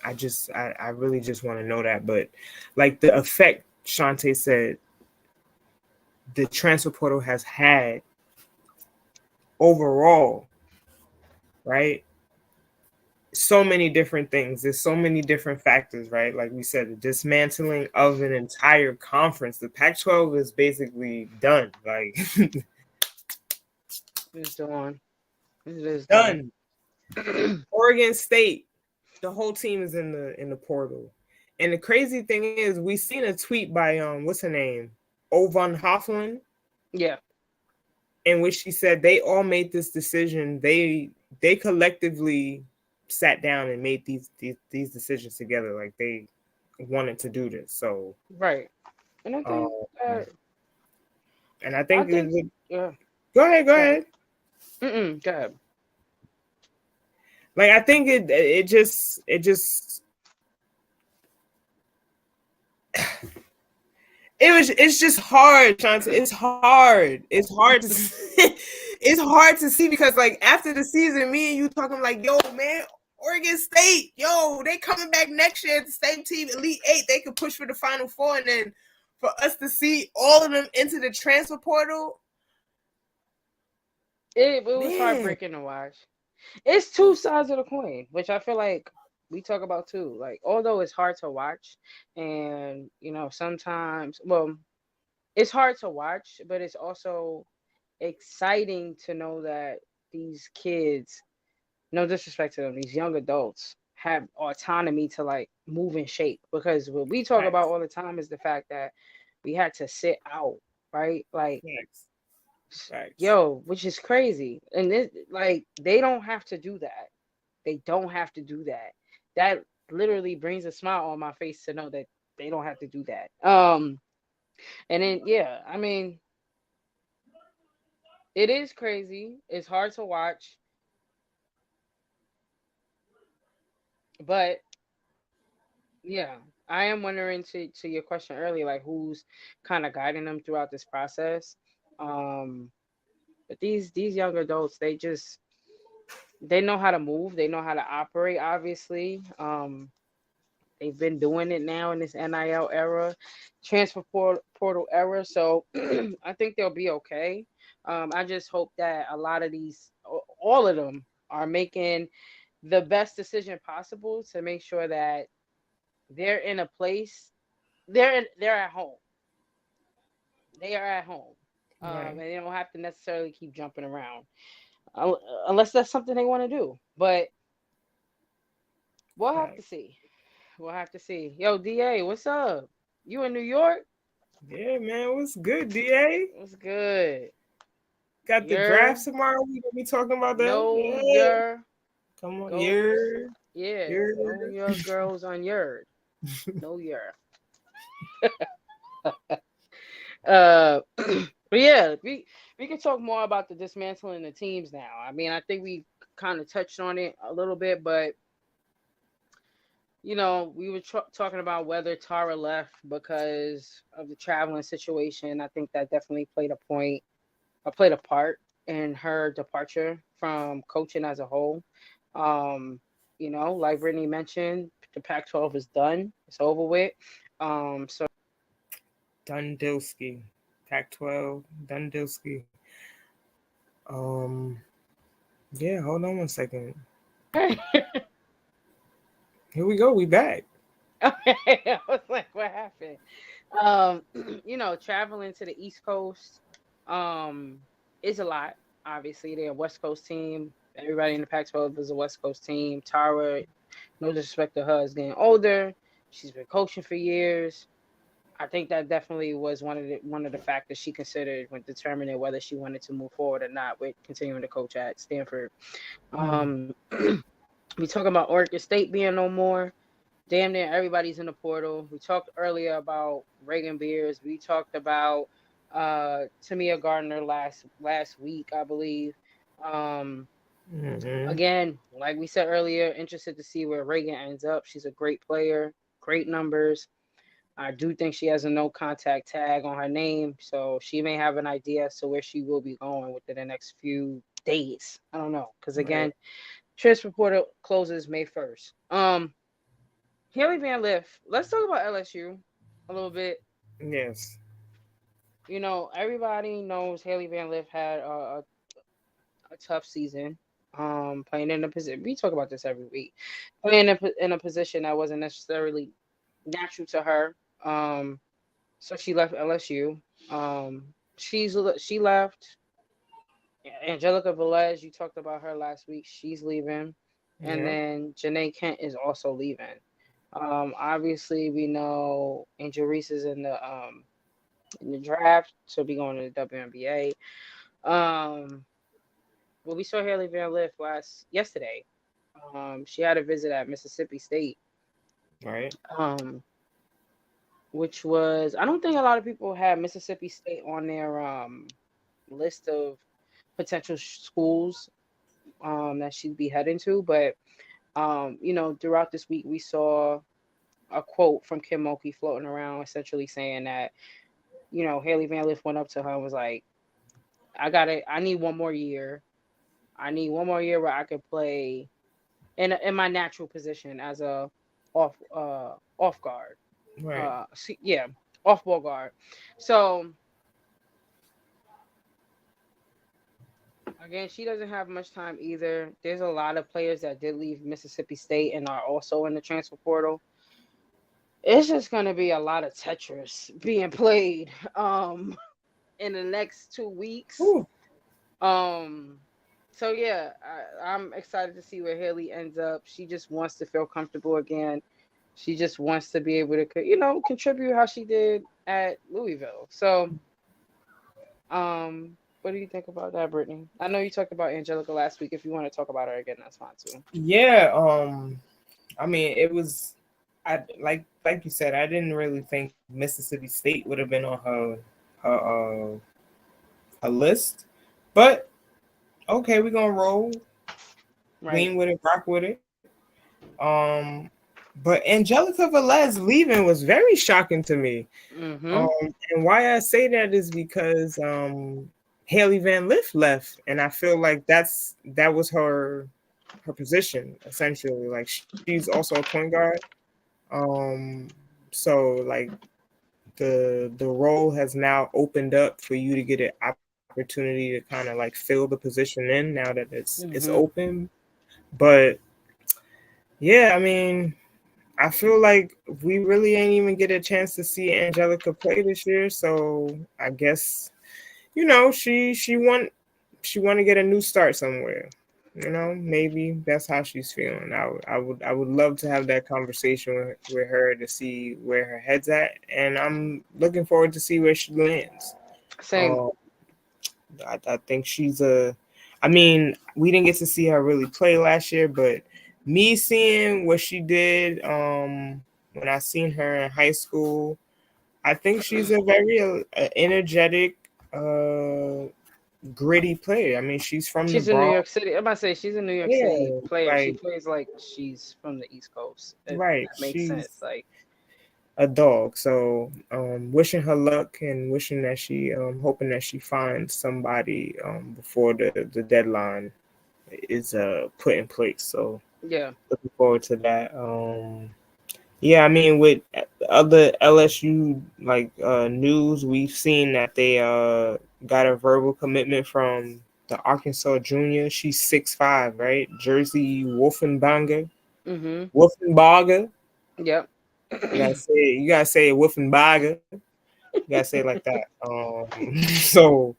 I really just want to know that. But like, the effect Shantae said the transfer portal has had overall, right? So many different things. There's so many different factors, right? Like we said, the dismantling of an entire conference. The Pac-12 is basically done. Like, It's done. It is done. done. Oregon State, the whole team is in the portal. And the crazy thing is, we seen a tweet by what's her name, Ovon Hoffman, Yeah. in which she said they all made this decision. They collectively sat down and made these decisions together. Like, they wanted to do this. So, Right. And I um, think that and I I think think yeah. go ahead, go Go ahead. ahead. Go ahead. Like, I think it just it's just hard, Chauncey. It's hard. It's hard to it's hard to see, because like, after the season, me and you talking like, yo, man, Oregon State, yo, they coming back next year at the same team, Elite Eight. They could push for the Final Four, and then for us to see all of them into the transfer portal, It was man. heartbreaking to watch. It's two sides of the coin, which I feel like we talk about too. Like, although it's hard to watch, and sometimes, well, it's hard to watch, but it's also exciting to know that these kids, no disrespect to them, these young adults have autonomy to like move and shape. Because what we talk about Facts, all the time is the fact that we had to sit out, right? Like, facts, facts. yo, which is crazy. And this, like, they don't have to do that. They don't have to do that. That literally brings a smile on my face to know that they don't have to do that. And then yeah, I mean, it is crazy. It's hard to watch, but yeah, I am wondering, to your question earlier, like who's kind of guiding them throughout this process. Um, but these young adults, they know how to move, they know how to operate. Obviously, they've been doing it now in this NIL era, transfer portal era. So I think they'll be okay. I just hope that a lot of these, all of them, are making the best decision possible to make sure that they're in a place, they're at home. They are at home. And Right. they don't have to necessarily keep jumping around, unless that's something they want to do. But we'll have to Right. see. We'll have to see. Yo, DA, what's up? You in New York? Yeah, man. What's good, DA? What's good? Got the You're draft tomorrow. We gonna be talking about that. know Yeah. your Come on. goes. Yeah. Yeah, Yeah. know your girls on your. Know your. But yeah, we can talk more about the dismantling the teams now. I mean, I think we kind of touched on it a little bit, but we were talking about whether Tara left because of the traveling situation. I think that definitely played a part in her departure from coaching as a whole. Like Brittany mentioned, the Pac-12 is done; it's over with. So Dundilski. Pac-12. Dundilski. Um. Yeah. Hold on one second. Here we go. We back. I was like, what happened? Traveling to the East Coast is a lot. Obviously, they're a West Coast team. Everybody in the Pac-12 is a West Coast team. Tara, no disrespect to her, is getting older. She's been coaching for years. I think that definitely was one of the factors she considered when determining whether she wanted to move forward or not with continuing to coach at Stanford. We talk about Oregon State being no more. Damn near everybody's in the portal. We talked earlier about Reagan Beers. We talked about Tamia Gardner last week, I believe. Again, like we said earlier, interested to see where Reagan ends up. She's a great player, great numbers. I do think she has a no contact tag on her name, so she may have an idea as to where she will be going within the next few days. I don't know, because again, transfer portal closes May 1st. Haley Van Lith. Let's talk about LSU a little bit. Yes. Everybody knows Haley Van Lith had a tough season. Playing in a position. We talk about this every week. Playing in a position that wasn't necessarily natural to her. So she left LSU. She left. Angelica Velez, you talked about her last week. She's leaving, and Yeah. then Janae Kent is also leaving. Obviously, we know Angel Reese is in the draft. She'll be going to the WNBA. Well, we saw Haley Van Lith yesterday. She had a visit at Mississippi State. Right. Which was, I don't think a lot of people had Mississippi State on their list of potential schools that she'd be heading to, but throughout this week we saw a quote from Kim Mulkey floating around, essentially saying that Haley Van Lith went up to her and was like, I need one more year. I need one more year where I could play in my natural position as a off guard. Right. Off ball guard. So again, she doesn't have much time either. There's a lot of players that did leave Mississippi State and are also in the transfer portal. It's just gonna be a lot of Tetris being played in the next 2 weeks. Ooh. So yeah, I'm excited to see where Haley ends up. She just wants to feel comfortable again. She just wants to be able to, contribute how she did at Louisville. So, what do you think about that, Brittany? I know you talked about Angelica last week. If you want to talk about her again, that's fine too. Yeah. I mean, it was. I like you said. I didn't really think Mississippi State would have been on her list, but okay, we're gonna roll, lean with it, rock with it. But Angelica Velez leaving was very shocking to me. Mm-hmm. And why I say that is because Haley Van Lith left, and I feel like that was her position essentially. Like she's also a point guard. So like the role has now opened up for you to get an opportunity to kind of like fill the position in now that it's open. But yeah, I mean, I feel like we really ain't even get a chance to see Angelica play this year. So I guess she want to get a new start somewhere. maybe that's how she's feeling. I would love to have that conversation with her to see where her head's at, and I'm looking forward to see where she lands. Same. Um, I think she's a. I mean, we didn't get to see her really play last year, but me seeing what she did when I seen her in high school, I think she's a very energetic, gritty player. I mean, she's from the She's in New Bronx. York City. I'm about to say she's a New York City Yeah, player. She like plays like she's from the East Coast. If right. that makes sense. She's Like, a dog. So wishing her luck and wishing that she hoping that she finds somebody before the deadline is put in place. So yeah. looking forward to that. Yeah, I mean with other LSU like news, we've seen that they got a verbal commitment from the Arkansas junior. She's 6'5", right? Jersey Wolfenbanger. Mhm. Wolfenbarger. Yep. You gotta say Wolfenbarger. You gotta say it like that. So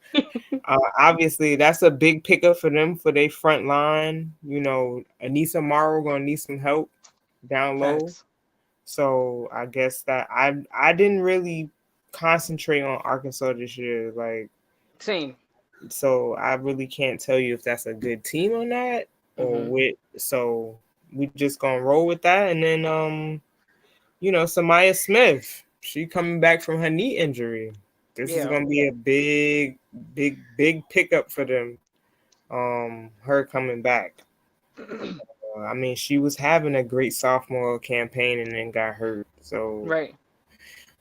obviously that's a big pickup for them for their front line. Anissa Morrow gonna need some help down low. Facts. So I guess that I didn't really concentrate on Arkansas this year. Like, Same. so I really can't tell you if that's a good team or not, or Mhm. with. So we just gonna roll with that, and then Samaya Smith, she coming back from her knee injury. This is Yeah. gonna be a big, big, big pickup for them. Her coming back. I mean, she was having a great sophomore campaign and then got hurt. So Right.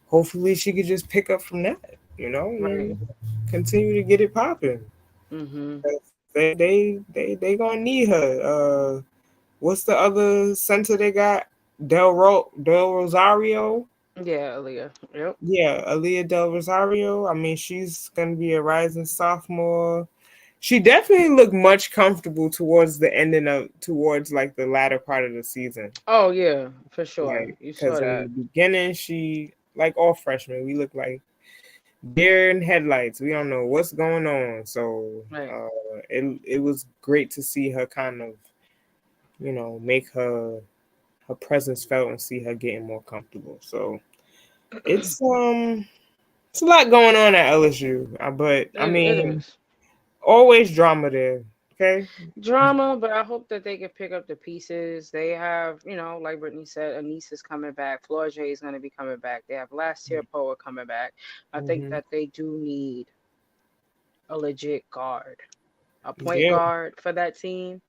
hopefully she could just pick up from that, Right. and continue to get it popping. Mhm. They gonna need her. What's the other center they got? Del Rosario. Yeah, Aaliyah. Yep. Yeah, Aaliyah Del Rosario. I mean, she's gonna be a rising sophomore. She definitely looked much comfortable towards like the latter part of the season. Oh yeah, for sure. Like, You saw because in that. the beginning, she like all freshmen, we look like deer in headlights. We don't know what's going on. So Right. it was great to see her kind of make her presence felt and see her getting more comfortable. So it's it's a lot going on at LSU, but I It mean, is. always drama there. Okay. Drama, but I hope that they can pick up the pieces. They have, like Brittany said, Anise is coming back. Florge is going to be coming back. They have last year Poa coming back. I think Hmm. that they do need a legit guard, a point Yeah. guard for that team.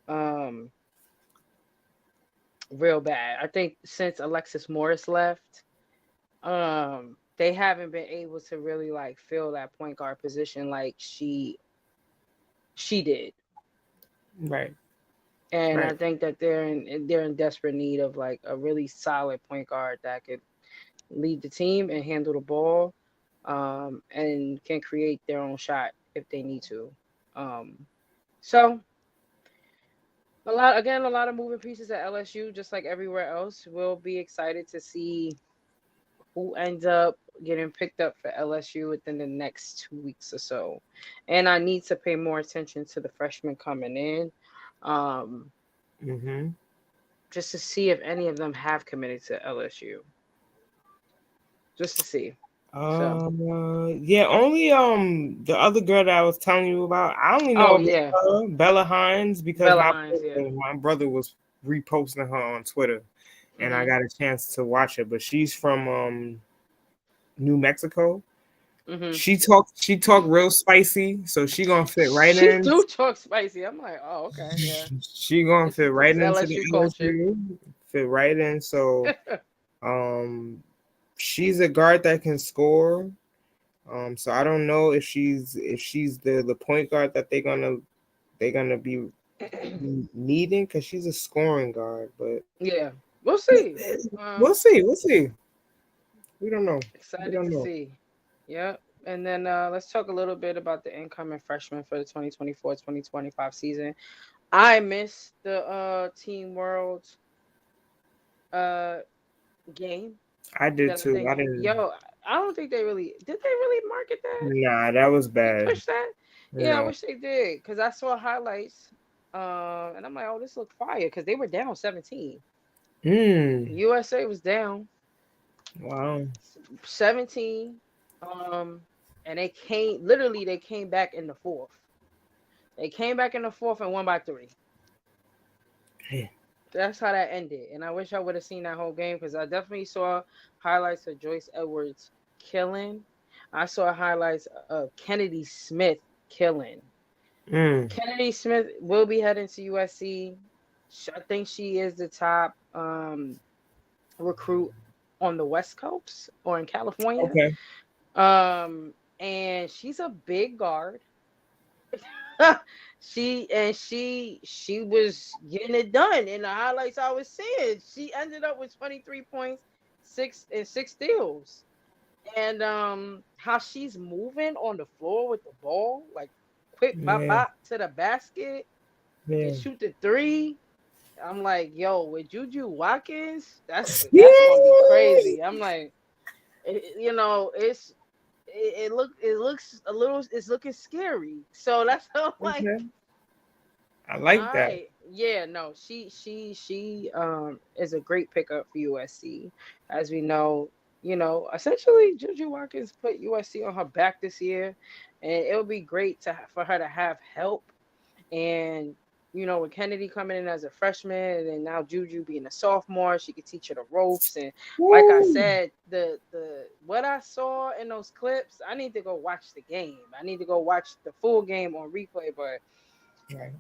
Um, Real bad. I think since Alexis Morris left, they haven't been able to really like fill that point guard position like she did. Right. And I Right. think that they're in desperate need of like a really solid point guard that could lead the team and handle the ball, and can create their own shot if they need to. Um, so a lot of moving pieces at LSU, just like everywhere else. We'll be excited to see who ends up getting picked up for LSU within the next 2 weeks or so. And I need to pay more attention to the freshmen coming in. Um, Hmm. just to see if any of them have committed to LSU, just to see. So, Yeah, only the other girl that I was telling you about, I only know oh about yeah, her, Bella Hines, because Bella my Hines, yeah. brother, my brother was reposting her on Twitter, and I Mhm, got a chance to watch her. But she's from New Mexico. mhm. She talked real spicy, so she gonna fit right She in. do talk spicy. I'm like, oh okay, yeah. She gonna This is fit this right is into the LSU culture. LSU, fit right in. So she's a guard that can score. So I don't know if she's the point guard that they're gonna be needing, because she's a scoring guard. But Yeah, we'll see. we'll see. We'll see. We don't know. We Excited don't to know. see. Yep. And then let's talk a little bit about the incoming freshmen for the 2024-2025 season. I missed the Team World uh game I did that I too. think I didn't. I don't think they really did they really market that? Nah, that was They bad. pushed that? Yeah, I No. wish they did because I saw highlights. And I'm like, oh, this look fire because they were down 17. Mm. USA was down Wow. 17. And they came back in the fourth. They came back in the fourth and won by 3. Yeah. That's how that ended. And I wish I would have seen that whole game because I definitely saw highlights of Joyce Edwards killing. I saw highlights of Kennedy Smith killing. Mm. Kennedy Smith will be heading to USC. I think she is the top recruit on the West Coast or in California. Okay. And she's a big guard. she was getting it done in the highlights I was seeing. She ended up with 23 points, 6 steals. And how she's moving on the floor with the ball, like quick bop Yeah. bop to the basket Yeah. and shoot the 3. I'm like, yo, with Juju Watkins, that's Yeah. gonna be crazy. I'm like, it looks a little, it's looking scary. So that's how I'm like, Okay. I like all that. right, yeah, no, she is a great pickup for USC, as we know. Essentially, Juju Watkins put USC on her back this year, and it'll be great for her to have help. And with Kennedy coming in as a freshman, and now Juju being a sophomore, she could teach her the ropes. And like I said, the what I saw in those clips, I need to go watch the game. I need to go watch the full game on replay. But Right.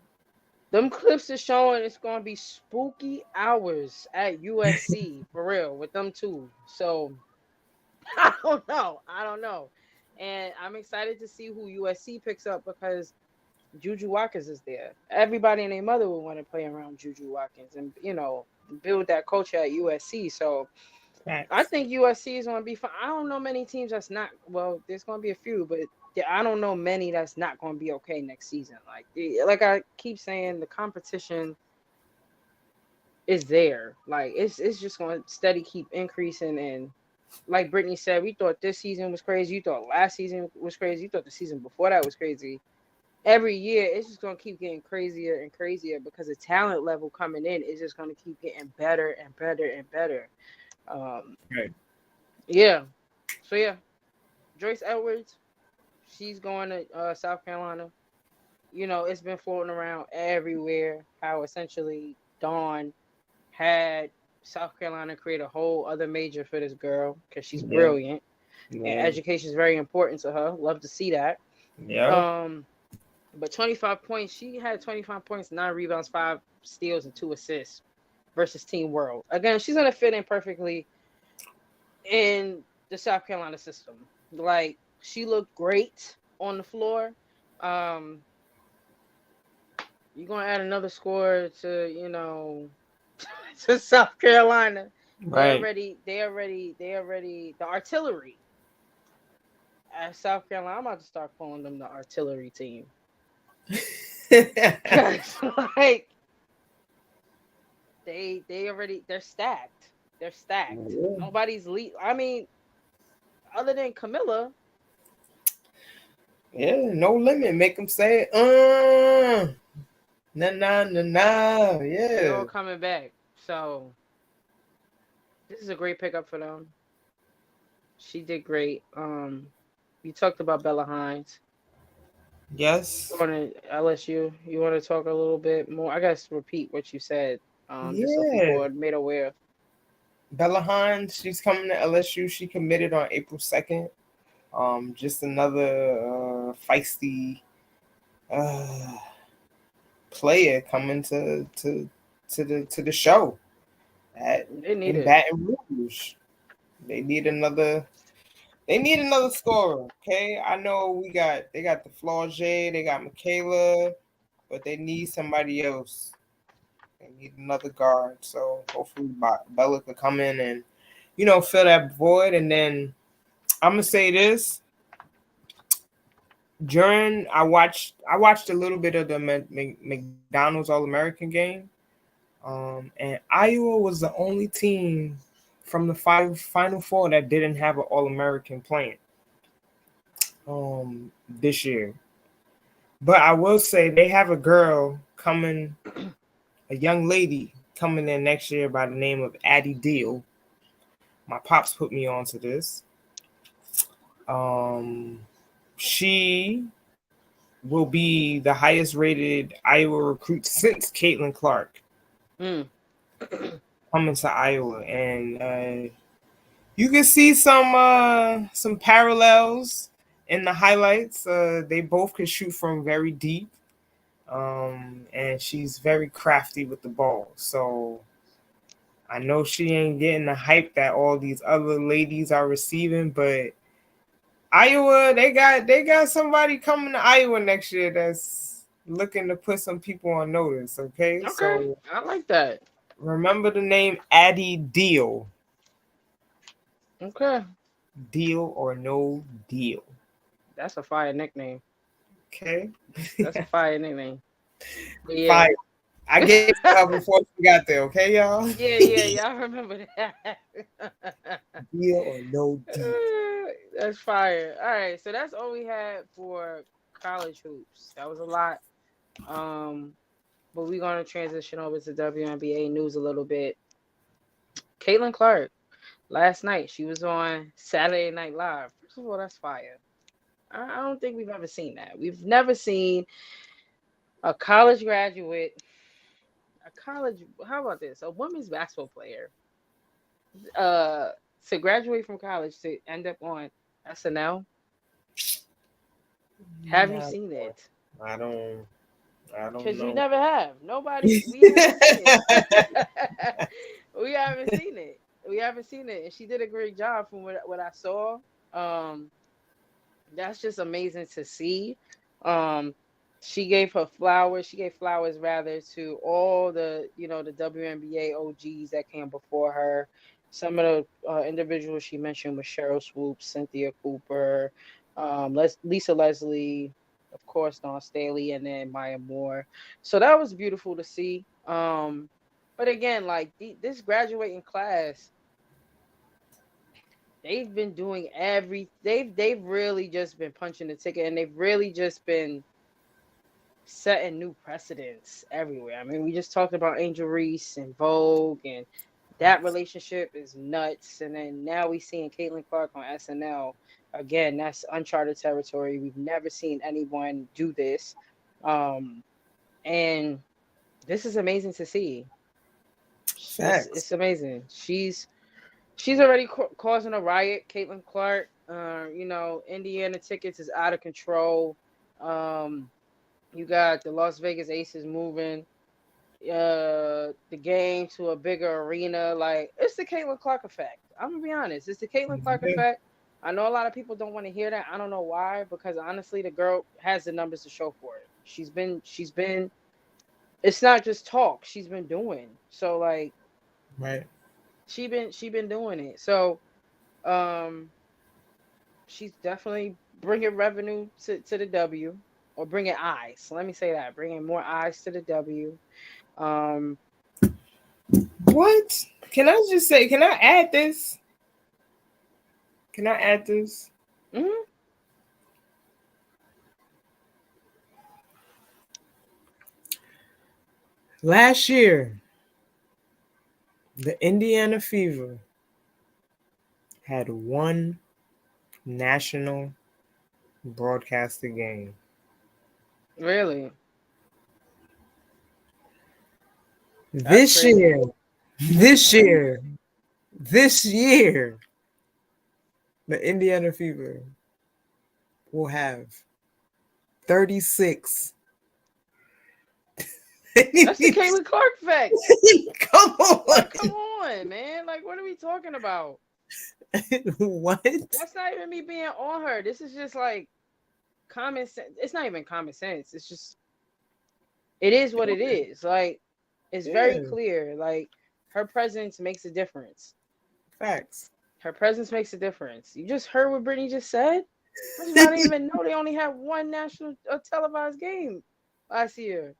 them clips are showing it's gonna be spooky hours at USC for real with them two. So I don't know. And I'm excited to see who USC picks up because Juju Watkins is there. Everybody and their mother would want to play around Juju Watkins and build that culture at USC. So I think USC is going to be fun. I don't know many teams that's not. Well, there's going to be a few, but I don't know many that's not going to be okay next season. Like I keep saying, the competition is there. Like it's just going to steady keep increasing. And like Brittany said, we thought this season was crazy. You thought last season was crazy. You thought the season before that was crazy. Every year it's just going to keep getting crazier and crazier because the talent level coming in is just going to keep getting better and better and better. Right. Yeah. So yeah, Joyce Edwards, she's going to South Carolina. It's been floating around everywhere how essentially Dawn had South Carolina create a whole other major for this girl because she's brilliant. And education is very important to her. Love to see that. Yeah. But 25 points, she had 25 points, 9 rebounds, 5 steals, and 2 assists versus Team World. Again, she's going to fit in perfectly in the South Carolina system. Like, she looked great on the floor. You're going to add another score to, to South Carolina. Right. They already, the artillery at South Carolina. I'm about to start calling them the artillery team. Like they're stacked. They're stacked. Yeah. Nobody's I mean, other than Camilla. Yeah, no limit. Make them say, nah. Yeah. They're all coming back. So this is a great pickup for them. She did great. You talked about Bella Hines. Yes. On LSU, you want to talk a little bit more? I guess repeat what you said. Just so people are made aware. Bella Hines, she's coming to LSU. She committed on April 2nd. Just another feisty player coming to the show in Baton Rouge. They need another scorer. Okay, I know they got the Flaugier, they got Michaela, but they need somebody else. They need another guard. So hopefully Bella could come in and fill that void. And then I'm gonna say this. I watched a little bit of the McDonald's All-American game, and Iowa was the only team from the Final Four that didn't have an All-American playing this year. But I will say they have a girl a young lady coming in next year by the name of Addie Deal. My pops put me onto this. She will be the highest rated Iowa recruit since Caitlin Clark coming to Iowa, and you can see some parallels in the highlights. They both can shoot from very deep, and she's very crafty with the ball. So I know she ain't getting the hype that all these other ladies are receiving, but Iowa, they got somebody coming to Iowa next year that's looking to put some people on notice. Okay, so I like that. remember the name Addie Deal. Okay. Deal or no deal. That's a fire nickname. Okay. That's a fire nickname. Yeah. Fire. I gave it to her before she got there, okay, y'all? Yeah, I remember that. Deal or no deal. That's fire. All right, so that's all we had for college hoops. That was a lot. But we're gonna transition over to WNBA news a little bit. Caitlin Clark, last night she was on Saturday Night Live. First of all, that's fire. I don't think we've ever seen that. We've never seen a college graduate, how about this? A women's basketball player, to graduate from college to end up on SNL. Have you seen it? I don't Because know. you never have. We haven't seen it. We haven't seen it. We haven't seen it. And she did a great job from what I saw. That's just amazing to see. She gave flowers rather to all the the WNBA OGs that came before her. Some of the individuals she mentioned was Cheryl Swoops, Cynthia Cooper, Lisa Leslie, of course, Dawn Staley, and then Maya Moore. So that was beautiful to see. But again, like this graduating class, they've been doing they've really just been punching the ticket, and they've really just been setting new precedents everywhere. I mean, we just talked about Angel Reese and Vogue, and that relationship is nuts. And then now we seeing Caitlin Clark on SNL. Again, that's uncharted territory. We've never seen anyone do this. And this is amazing to see. It's amazing. She's already causing a riot. Caitlin Clark, Indiana tickets is out of control. You got the Las Vegas Aces moving the game to a bigger arena. Like, it's the Caitlin Clark effect. I'm gonna be honest. It's the Caitlin Clark effect. I know a lot of people don't want to hear that. I don't know why, because honestly, the girl has the numbers to show for it. She's been. It's not just talk. She's been doing. So like, right. She been doing it. So, she's definitely bringing revenue to the W, or bringing eyes. Let me say that, bringing more eyes to the W. What? Can I just say? Can I add this? Mm-hmm. Last year, the Indiana Fever had one national broadcasted game. Really? This year, the Indiana Fever will have 36. That's the Caitlin Clark effect. Come on. Like, come on, man. Like, what are we talking about? What? That's not even me being on her. This is just like common sense. It's not even common sense. It's just, it is what it is. Like, it's very clear. Like, her presence makes a difference. Facts. Her presence makes a difference. You just heard what Brittany just said? I didn't even know they only had one national televised game last year.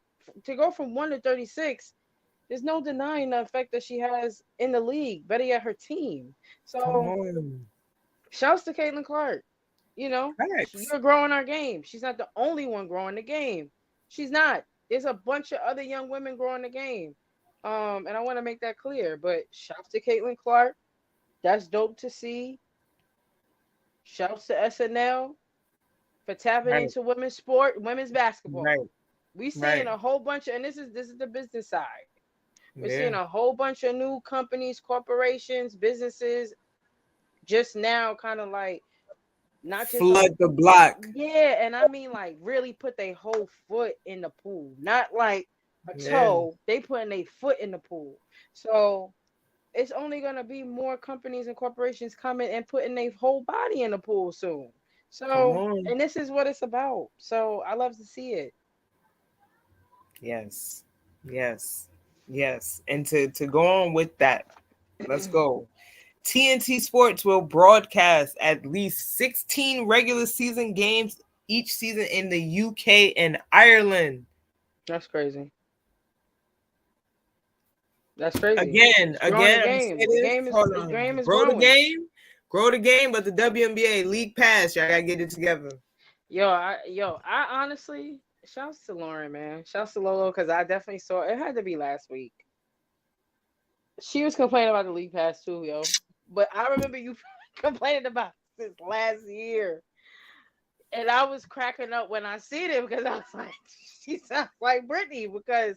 To go from 1 to 36, there's no denying the effect that she has in the league, better yet her team. So shouts to Caitlin Clark. You're growing our game. She's not the only one growing the game. She's not. there's a bunch of other young women growing the game. And I want to make that clear. But shouts to Caitlin Clark. That's dope to see. Shouts to SNL for tapping Right. into women's sport, women's basketball. Right. We seeing Right. a whole bunch of, and this is the business side. We're seeing Yeah. a whole bunch of new companies, corporations, businesses just now kind of like not just Flood the block. yeah, and I mean like really put their whole foot in the pool, not like a Yeah. toe. They putting their foot in the pool. So it's only gonna be more companies and corporations coming and putting their whole body in the pool soon. Come So, on. and this is what it's about. So I love to see it. Yes. Yes. Yes. And to go on with that, let's go. TNT Sports will broadcast at least 16 regular season games each season in the UK and Ireland. That's crazy. That's crazy. Again, It's growing the I'm game. saying The this. game is Hold the on. game is Grow growing. the game, but the WNBA League Pass, y'all gotta get it together. I honestly, shouts to Lauren, man. Shouts to Lolo, because I definitely saw it had to be last week. She was complaining about the league pass too, yo. But I remember you complaining about this last year. And I was cracking up when I seen it because I was like, she sounds like Brittany. Because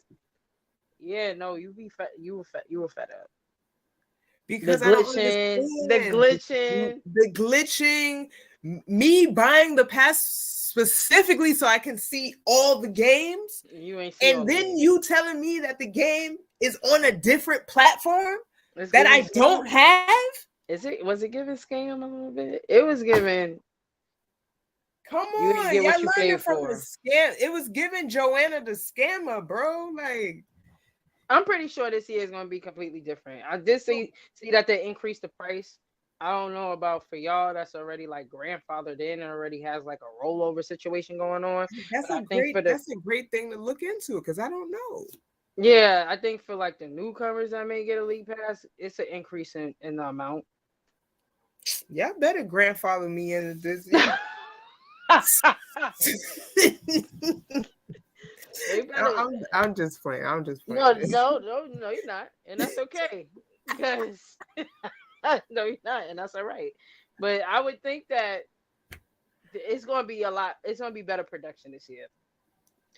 yeah, no, you were fed up. Because The I don't glitching, understand the glitching, me buying the pass specifically so I can see all the games, you ain't see all and the then games. you telling me that the game is on a different platform It's that I giving don't scam. have. Was it giving scam a little bit? It was giving. Come You didn't on, get what y'all you learned paid it from the for. scam. It was giving Joanna the scammer, bro. Like, I'm pretty sure this year is going to be completely different. I did see that they increased the price. I don't know about for y'all that's already like grandfathered in and already has like a rollover situation going on. that's But a I think great for the that's a great thing to look into because I don't know. yeah, I think for like the newcomers that may get a league pass, it's an increase in the amount. Y'all better grandfather me into this. I'm just playing. I'm just playing. No, you're not, and that's okay because no, you're not, and that's all right. But I would think that it's going to be a lot. It's going to be better production this year.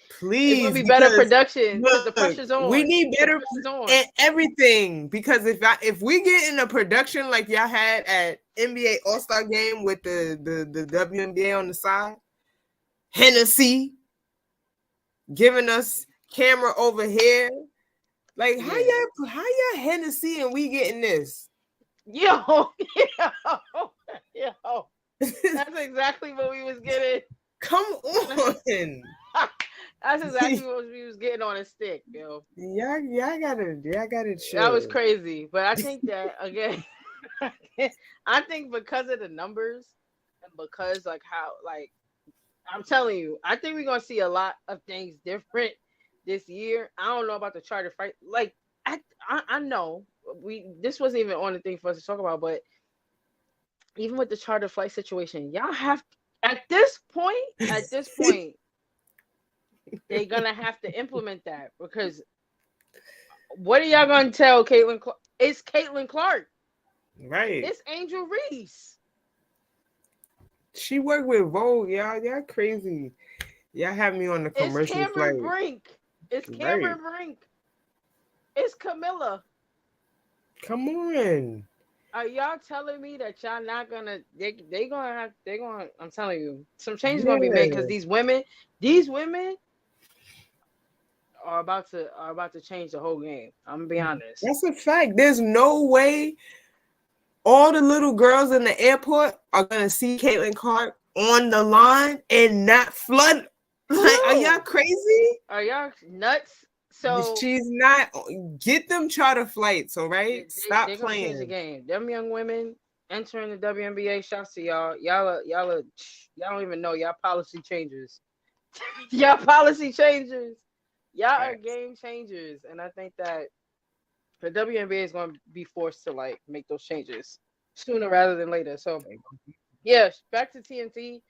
It's going to Please, be better because production because the look, pressure's on. we need better on. and everything. Because if we get in a production like y'all had at NBA All-Star Game with the WNBA on the side, Hennessy giving us camera over here, like how y'all Hennessy and we getting this? Yo, that's exactly what we was getting. Come on. That's exactly what we was getting on a stick, yo. Y'all got it. That was crazy, but I think that again, I think because of the numbers and because like how like I'm telling you, I think we're gonna see a lot of things different this year. I don't know about the charter fight. Like I know this wasn't even on the thing for us to talk about, but even with the charter flight situation, y'all have at this point, they're gonna have to implement that because what are y'all gonna tell Caitlin? It's Caitlin Clark, right? It's Angel Reese. She worked with Vogue, y'all. Y'all crazy. Y'all have me on the commercial It's Cameron flight. Brink. It's Cameron Brink. It's Camilla. Come on. Are y'all telling me that y'all not gonna I'm telling you, some change is gonna be made because these women are about to change the whole game. I'm gonna be honest. That's a fact. There's no way all the little girls in the airport are gonna see Caitlin Clark on the line and not flood. Like, are y'all crazy? Are y'all nuts? So she's not. Get them charter flights, all right? Stop they're playing. Gonna change the game. Them young women entering the WNBA. Shouts to y'all. Y'all don't even know y'all policy changers. Y'all policy changers. Y'all are game changers, and I think that the WNBA is going to be forced to like make those changes sooner rather than later. So, yeah, back to TNT.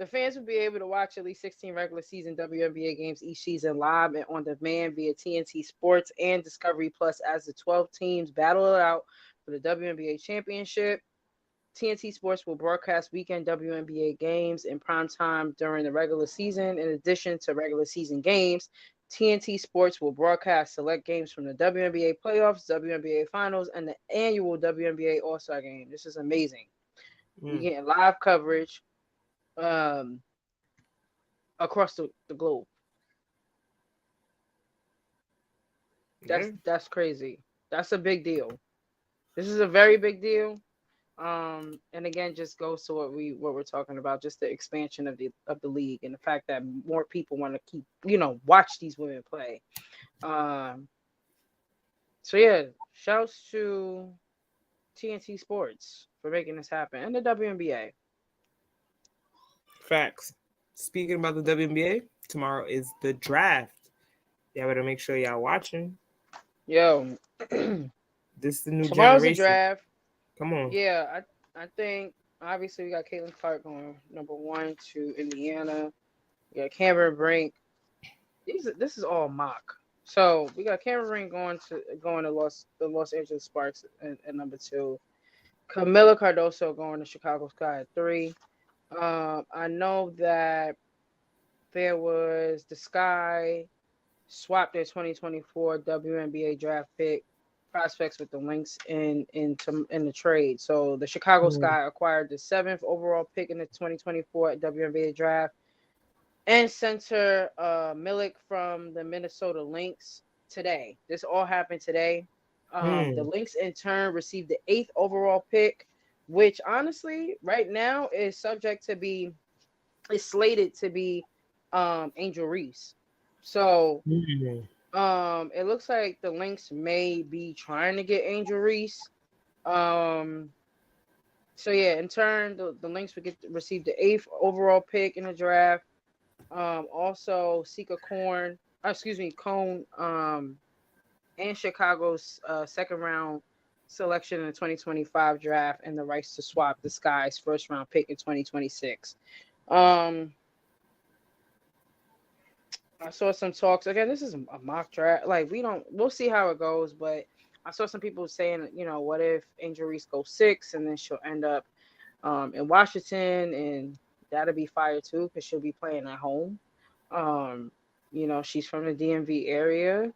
The fans will be able to watch at least 16 regular season WNBA games each season live and on demand via TNT Sports and Discovery Plus as the 12 teams battle it out for the WNBA championship. TNT Sports will broadcast weekend WNBA games in prime time during the regular season. In addition to regular season games, TNT Sports will broadcast select games from the WNBA playoffs, WNBA finals, and the annual WNBA All-Star game. This is amazing. You're getting live coverage across the globe. That's crazy. That's a big deal. This is a very big deal. And again, just goes to what we're talking about, just the expansion of the league and the fact that more people want to keep, watch these women play. So yeah, shouts to TNT Sports for making this happen and the WNBA. Facts. Speaking about the WNBA, tomorrow is the draft. Y'all better make sure y'all watching. Yo, this is the new tomorrow's generation. The draft. Come on. Yeah, I think obviously we got Caitlin Clark going number 1 to Indiana. We got Cameron Brink. This is all mock. So we got Cameron Brink going to the Los Angeles Sparks at number 2. Camila Cardoso going to Chicago Sky at 3. I know that there was the Sky swapped their 2024 WNBA draft pick prospects with the Lynx in the trade. So the Chicago Sky acquired the 7th overall pick in the 2024 WNBA draft and center Milik from the Minnesota Lynx today. This all happened today. The Lynx in turn received the 8th overall pick, which honestly right now is slated to be Angel Reese. So it looks like the Lynx may be trying to get Angel Reese. So yeah, in turn, the Lynx would receive the 8th overall pick in the draft. Also Sika Cone, and Chicago's second round selection in the 2025 draft and the rights to swap the Sky's first round pick in 2026. I saw some talks. Again, this is a mock draft. Like, we'll see how it goes. But I saw some people saying, what if Angel Reese goes 6 and then she'll end up in Washington, and that'll be fire too because she'll be playing at home. She's from the DMV area.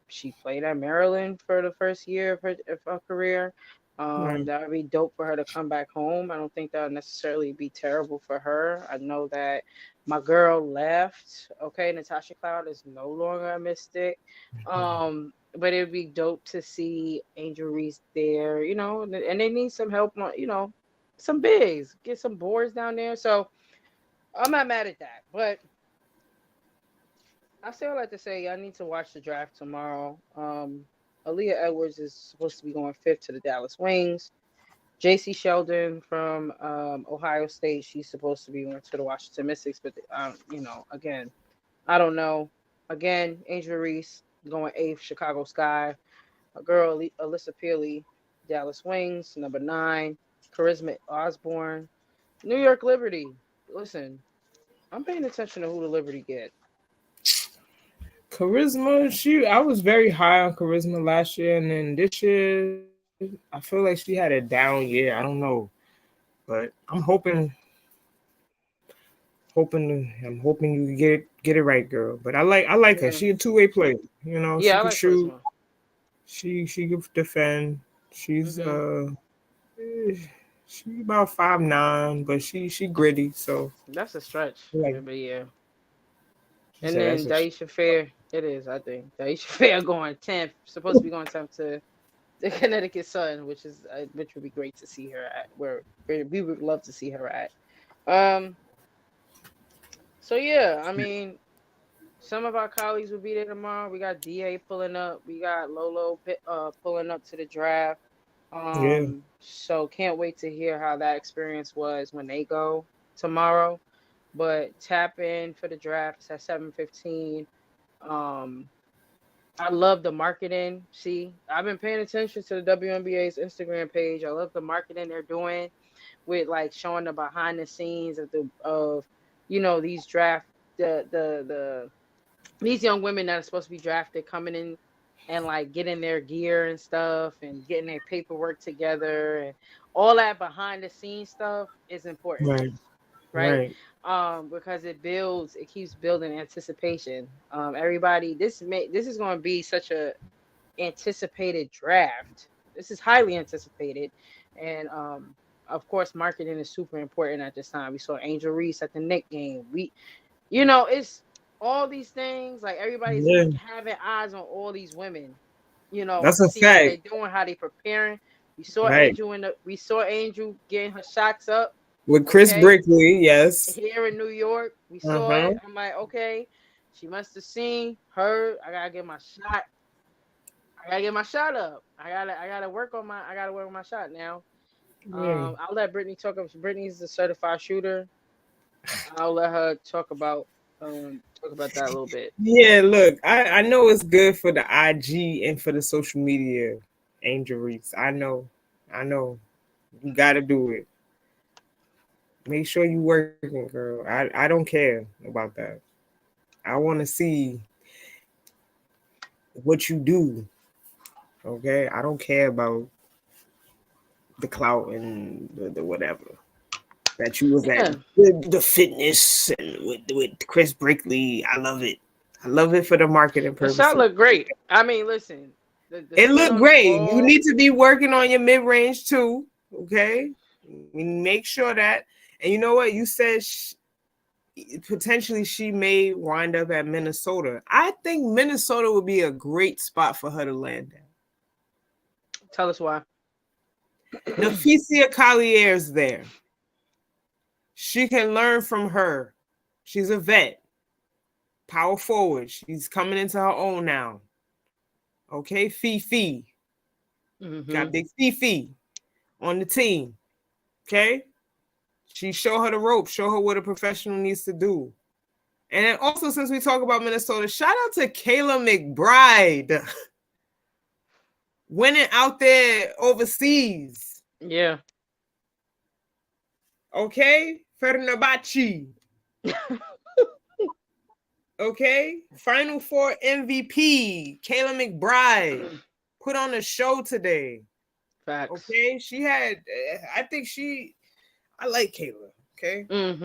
She played at Maryland for the first year of her career. That would be dope for her to come back home. I don't think that would necessarily be terrible for her. I know that my girl left. Okay, Natasha Cloud is no longer a Mystic. But it'd be dope to see Angel Reese there, and they need some help on, some bigs, get some boards down there. So I'm not mad at that. But I still like to say I need to watch the draft tomorrow. Aaliyah Edwards is supposed to be going 5th to the Dallas Wings. JC Sheldon from Ohio State, she's supposed to be going to the Washington Mystics. But, again, I don't know. Again, Angel Reese going 8th, Chicago Sky. A girl, Alyssa Pearley, Dallas Wings, number 9. Charisma Osborne, New York Liberty. Listen, I'm paying attention to who the Liberty get. Charisma, I was very high on Charisma last year, and then this year, I feel like she had a down year. I don't know, but I'm hoping you get it right, girl. But I like her. She a two-way player. She can shoot. Charisma. She can defend. She's she's about 5'9", but she gritty. So that's a stretch. Like, but yeah. And then Daisha Fair, it is, I think. Daisha Fair going 10th, supposed to be going 10th to the Connecticut Sun, which would be great to see her at, where we would love to see her at. So yeah, I mean, some of our colleagues will be there tomorrow. We got DA pulling up. We got Lolo pulling up to the draft. So can't wait to hear how that experience was when they go tomorrow. But tap in for the draft at 7:15. I love the marketing. See, I've been paying attention to the WNBA's Instagram page. I love the marketing they're doing with like showing the behind the scenes of these draft the these young women that are supposed to be drafted coming in and like getting their gear and stuff and getting their paperwork together and all that behind the scenes stuff is important, Right. right? Right. Because it keeps building anticipation. Everybody, this is going to be such a anticipated draft. This is highly anticipated, and of course, marketing is super important at this time. We saw Angel Reese at the Knick game. It's all these things. Like everybody's Yeah. having eyes on all these women. That's To a see what they're fact. doing, how they preparing. Right. We saw Angel getting her shots up. With Chris Okay, Brickley, yes. here in New York, we saw Uh-huh. it. I'm like, okay, she must have seen her. I gotta get my shot. I gotta get my shot up. I gotta work on my shot now. Yeah. I'll let Brittany talk about. Brittany's a certified shooter. I'll let her talk about that a little bit. Yeah, look, I know it's good for the IG and for the social media, Angel Reese. I know. I know. You gotta do it. Make sure you working, girl. I don't care about that. I wanna see what you do. Okay? I don't care about the clout and the whatever. That you was at Yeah, the fitness and with Chris Brickley. I love it. I love it for the marketing the shot purposes. looked great. I mean, listen, the It spin looked on the great. You ball. need to be working on your mid range too. Okay, make sure that. And you know what? You said potentially she may wind up at Minnesota. I think Minnesota would be a great spot for her to land at. Tell us why. Nafisia Collier's there. She can learn from her. She's a vet, power forward. She's coming into her own now. Okay, Fifi. Mm-hmm. Got big Fifi on the team. Okay. She show her the ropes, show her what a professional needs to do. And then also, since we talk about Minnesota, shout out to Kayla McBride winning out there overseas. Yeah. Okay, Fernabachi. Okay, Final Four MVP Kayla McBride put on a show today. Facts. Okay, she had. I like Kayla. Okay, Mm-hmm.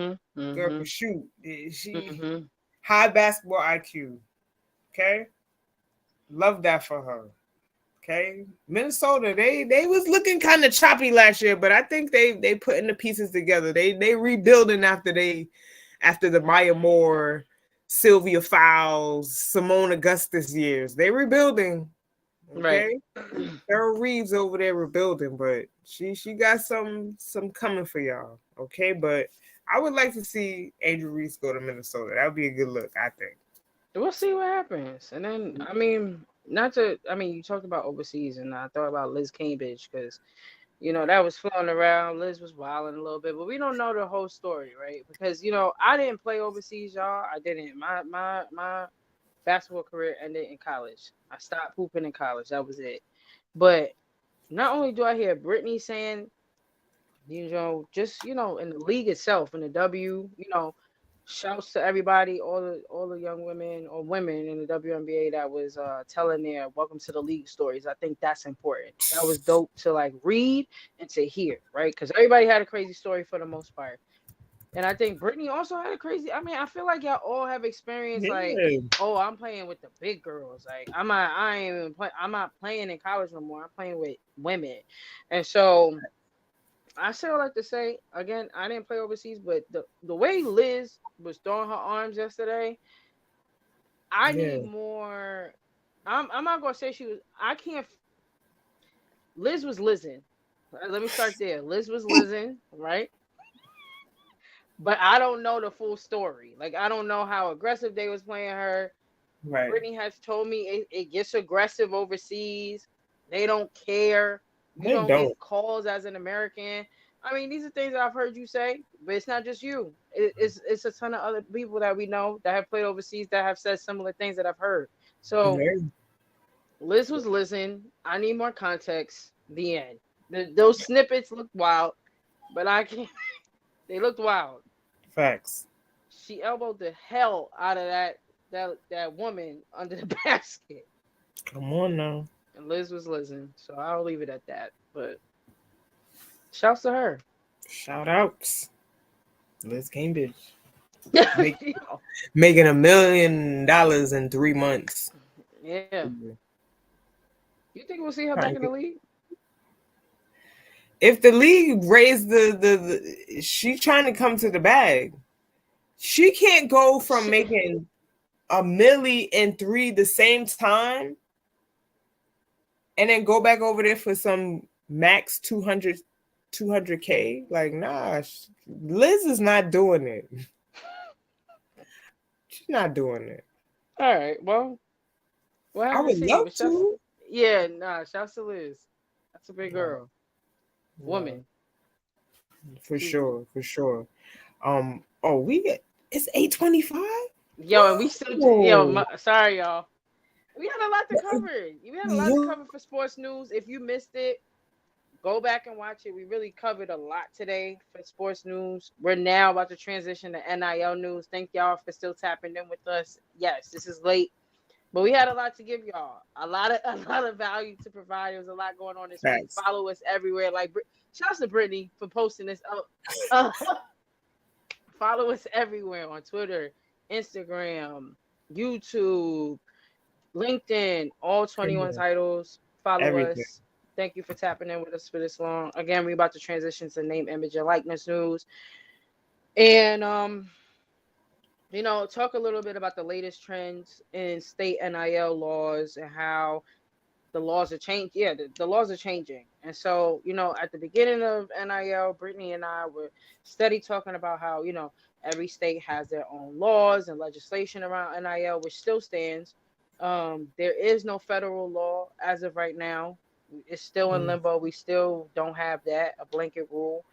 girl Mm-hmm. can shoot. She Mm-hmm. high basketball IQ. Okay, love that for her. Okay, Minnesota, they was looking kind of choppy last year, but I think they putting the pieces together. They rebuilding after the Maya Moore, Sylvia Fowles, Simone Augustus years. They rebuilding. Right. Okay, Carol Reeves over there rebuilding, but she got some coming for y'all. Okay, but I would like to see Angel Reese go to Minnesota. That would be a good look, I think. We'll see what happens. And then, you talked about overseas, and I thought about Liz Cambridge because, that was floating around. Liz was wilding a little bit, but we don't know the whole story, right? Because, I didn't play overseas, y'all. I didn't. My basketball career ended in college. I stopped hooping in college. That was it. But not only do I hear Brittany saying, just, in the league itself, in the shouts to everybody, all the young women or women in the WNBA that was telling their welcome to the league stories. I think that's important. That was dope to like read and to hear, right? Because everybody had a crazy story for the most part. And I think Brittany also had a crazy. I mean, I feel like y'all all have experience like, Yeah, oh, I'm playing with the big girls. Like I'm not playing in college no more. I'm playing with women. And so I still like to say again, I didn't play overseas, but the way Liz was throwing her arms yesterday, I yeah, need more. I'm not gonna say she was. I can't. Liz was Lizzing. Let me start there. Liz was Lizzing, right? But I don't know the full story. Like I don't know how aggressive they was playing her. right. Brittany has told me it gets aggressive overseas. They don't care. You They don't don't. get calls as an American. I mean, these are things that I've heard you say, but it's not just you. It's a ton of other people that we know that have played overseas that have said similar things that I've heard. So Yeah. Liz was listening. I need more context. The end. Those snippets look wild. but I can't. They looked wild. Facts. She elbowed the hell out of that woman under the basket, Come on now. and Liz was listening. So I'll leave it at that. But shouts to her. Shout outs. Liz Cambridge. Make, Yo, making $1 million in 3 months. yeah. You think we'll see her Trying back to in the get- league? If the league raised the she trying to come to the bag. She can't go from making $1 million and 3 the same time and then go back over there for some max 200K. Like, nah, Liz is not doing it. She's not doing it. All right. Well, we'll I have to would see. love But shouts, to. yeah, nah. Shouts to Liz. That's a big girl, woman. For sure, for sure. Oh, it's 8:25. Yo, and we still, sorry, y'all. We had a lot to cover. We had a lot to cover for sports news. If you missed it, go back and watch it. We really covered a lot today for sports news. We're now about to transition to NIL news. Thank y'all for still tapping in with us. Yes, this is late, but we had a lot to give y'all. A lot of value to provide. There was a lot going on this week. Follow us everywhere. Like, shouts to Brittany for posting this up. Follow us everywhere on Twitter, Instagram, YouTube, LinkedIn, all 21 titles. Follow Everything. us. Thank you for tapping in with us for this long. Again, we're about to transition to name, image, and likeness news. And talk a little bit about the latest trends in state NIL laws and how the laws are changing. Yeah, the laws are changing. And so, at the beginning of NIL, Brittany and I were steady talking about how, every state has their own laws and legislation around NIL, which still stands. There is no federal law as of right now. It's still in limbo. We still don't have that, a blanket rule.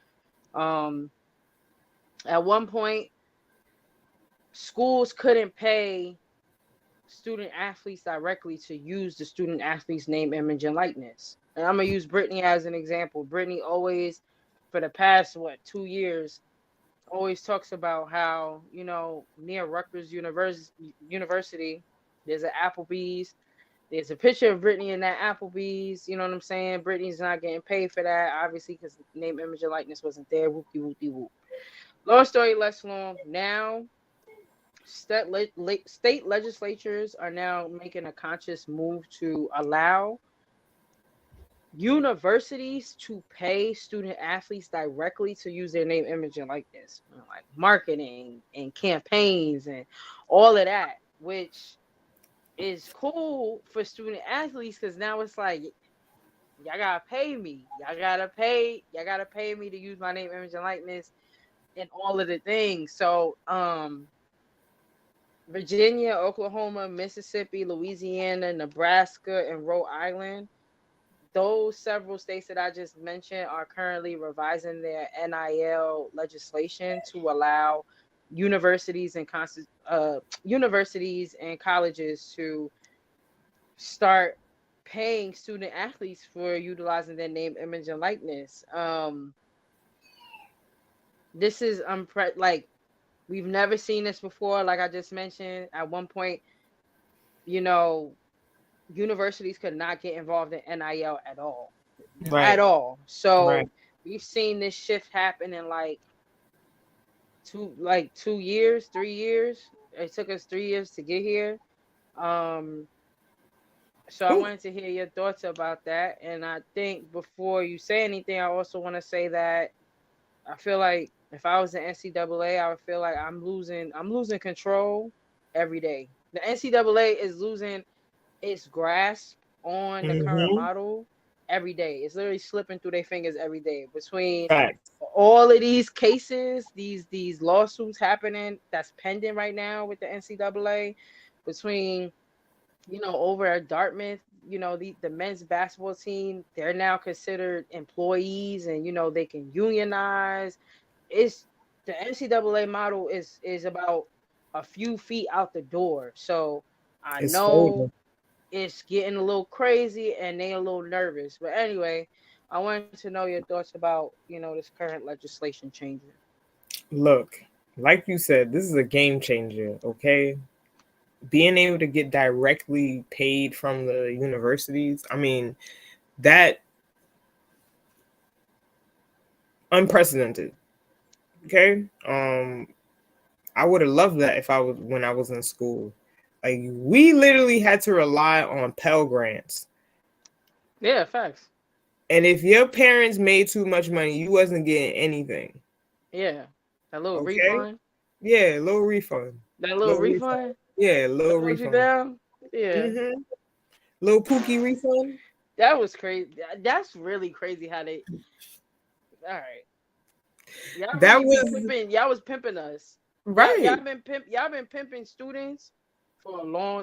At one point, schools couldn't pay student athletes directly to use the student athlete's name, image, and likeness. And I'm going to use Brittany as an example. Brittany always, for the past, 2 years, always talks about how, near Rutgers University, there's an Applebee's. There's a picture of Brittany in that Applebee's. You know what I'm saying? Brittany's not getting paid for that, obviously, because name, image, and likeness wasn't there. Whoopty, whoopty, whoop. Long story less long. Now, state legislatures are now making a conscious move to allow universities to pay student athletes directly to use their name, image, and likeness, like marketing and campaigns and all of that, which is cool for student athletes because now it's like, y'all gotta pay me. Y'all gotta pay me to use my name, image, and likeness and all of the things. So Virginia, Oklahoma, Mississippi, Louisiana, Nebraska, and Rhode Island, those several states that I just mentioned are currently revising their NIL legislation to allow universities and colleges to start paying student athletes for utilizing their name, image, and likeness. This is we've never seen this before. Like I just mentioned, at one point, universities could not get involved in NIL at all. Right. At all. So we've seen this shift happen in 2 years, 3 years. It took us 3 years to get here. So I wanted to hear your thoughts about that. And I think before you say anything, I also want to say that I feel like if I was the NCAA, I would feel like I'm losing control every day. The NCAA is losing its grasp on the current model every day. It's literally slipping through their fingers every day between all of these cases, these lawsuits happening that's pending right now with the NCAA, between over at Dartmouth, the men's basketball team, they're now considered employees and they can unionize. It's the NCAA model is about a few feet out the door. So I know it's getting a little crazy and they a little nervous. But anyway, I wanted to know your thoughts about, this current legislation changing. Look, like you said, this is a game changer, okay? Being able to get directly paid from the universities, I mean, that unprecedented. Okay. I would have loved that if I was when I was in school. Like we literally had to rely on Pell Grants. Yeah, facts. And if your parents made too much money, you wasn't getting anything. Yeah. That little Okay? refund. Yeah, little refund. That little Little refund. refund Yeah, little that held you refund. down. Yeah. Mm-hmm. Little Pookie refund. That was crazy. That's really crazy how they. All right. Y'all That really be was pimping. Y'all was pimping us. right. Y'all been pimping students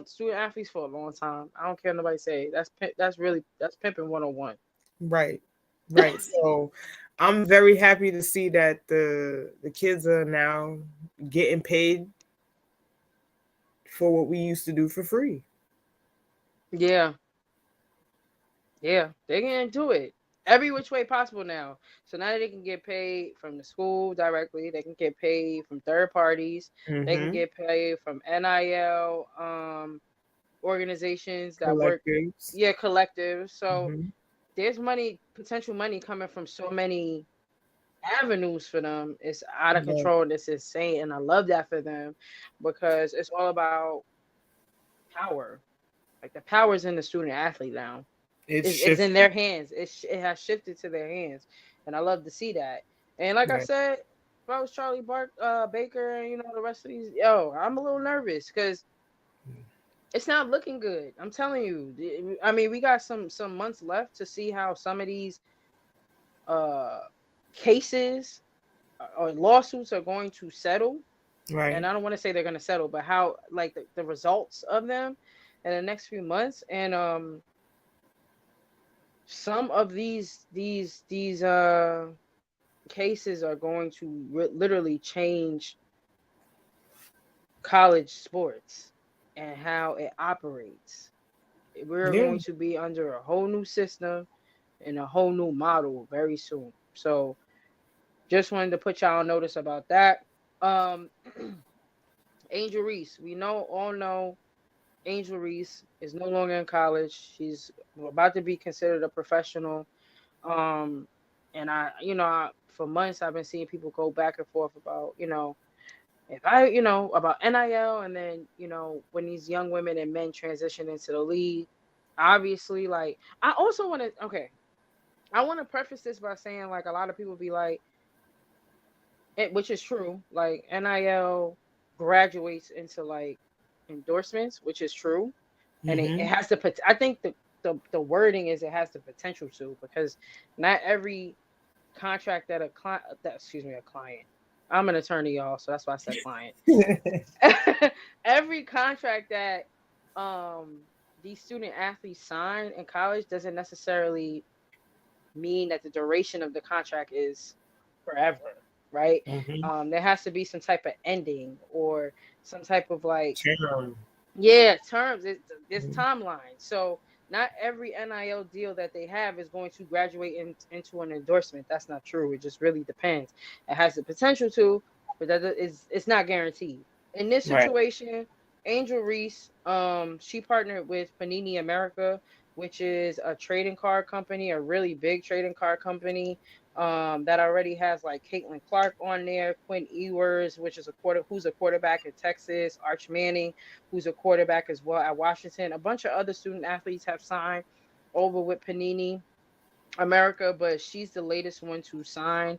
student athletes for a long time. I don't care what nobody say. That's pimping 101. Right. Right. So I'm very happy to see that the kids are now getting paid for what we used to do for free. Yeah. Yeah. They can do it. Every which way possible now. So now they can get paid from the school directly. They can get paid from third parties. They can Mm-hmm. get paid from NIL organizations that work, Collectives. yeah, collectives. So Mm-hmm. there's potential money coming from so many avenues for them. It's out of Right. control. This is insane, and I love that for them because it's all about power. Like the power's in the student athlete now. It's It's in shifted. their hands. It has shifted to their hands, and I love to see that. And like I Right. said, if I was Charlie Baker, and the rest of these, I'm a little nervous because it's not looking good. I'm telling you. I mean, we got some months left to see how some of these uh cases or lawsuits are going to settle. And Right. I don't want to say they're going to settle, but how like the results of them in the next few months. And some of these cases are going to literally change college sports and how it operates. We're Yeah. going to be under a whole new system and a whole new model very soon. So just wanted to put y'all on notice about that. Um, Angel Reese, all know Angel Reese is no longer in college. She's about to be considered a professional. Um, and for months I've been seeing people go back and forth about, if about NIL, and then, when these young women and men transition into the league, obviously, like, I also want to, okay, I want to preface this by saying, like, a lot of people be like, which is true, like, NIL graduates into, like, endorsements, which is true. And it Mm-hmm. has the, I think the wording is it has the potential to, because not every contract that a client. I'm an attorney, y'all, so that's why I said client. Every contract that these student athletes sign in college doesn't necessarily mean that the duration of the contract is forever, right? Mm-hmm. There has to be some type of ending or some type of, like, Term. yeah, terms. It's Mm-hmm. timeline. So not every NIL deal that they have is going to graduate into an endorsement. That's not true. It just really depends. It has the potential to, but it's not guaranteed. In this Right. situation, Angel Reese, she partnered with Panini America, which is a trading card company, a really big trading card company. That already has, like, Caitlin Clark on there, Quinn Ewers, which is who's a quarterback in Texas, Arch Manning, who's a quarterback as well at Washington. A bunch of other student athletes have signed over with Panini America, but she's the latest one to sign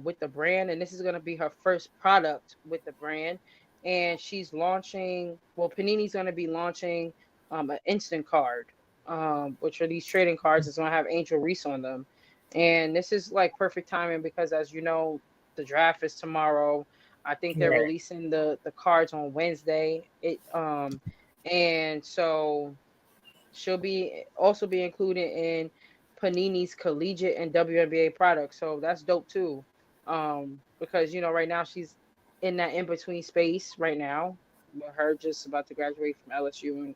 with the brand, and this is going to be her first product with the brand. And she's launching. Well, Panini's going to be launching an instant card, which are these trading cards. It's going to have Angel Reese on them, and this is, like, perfect timing because, as you know, the draft is tomorrow. I think they're Right. releasing the cards on Wednesday. And so she'll be included in Panini's collegiate and WNBA products. So that's dope too. Because, right now she's in that in between space right now with her just about to graduate from LSU and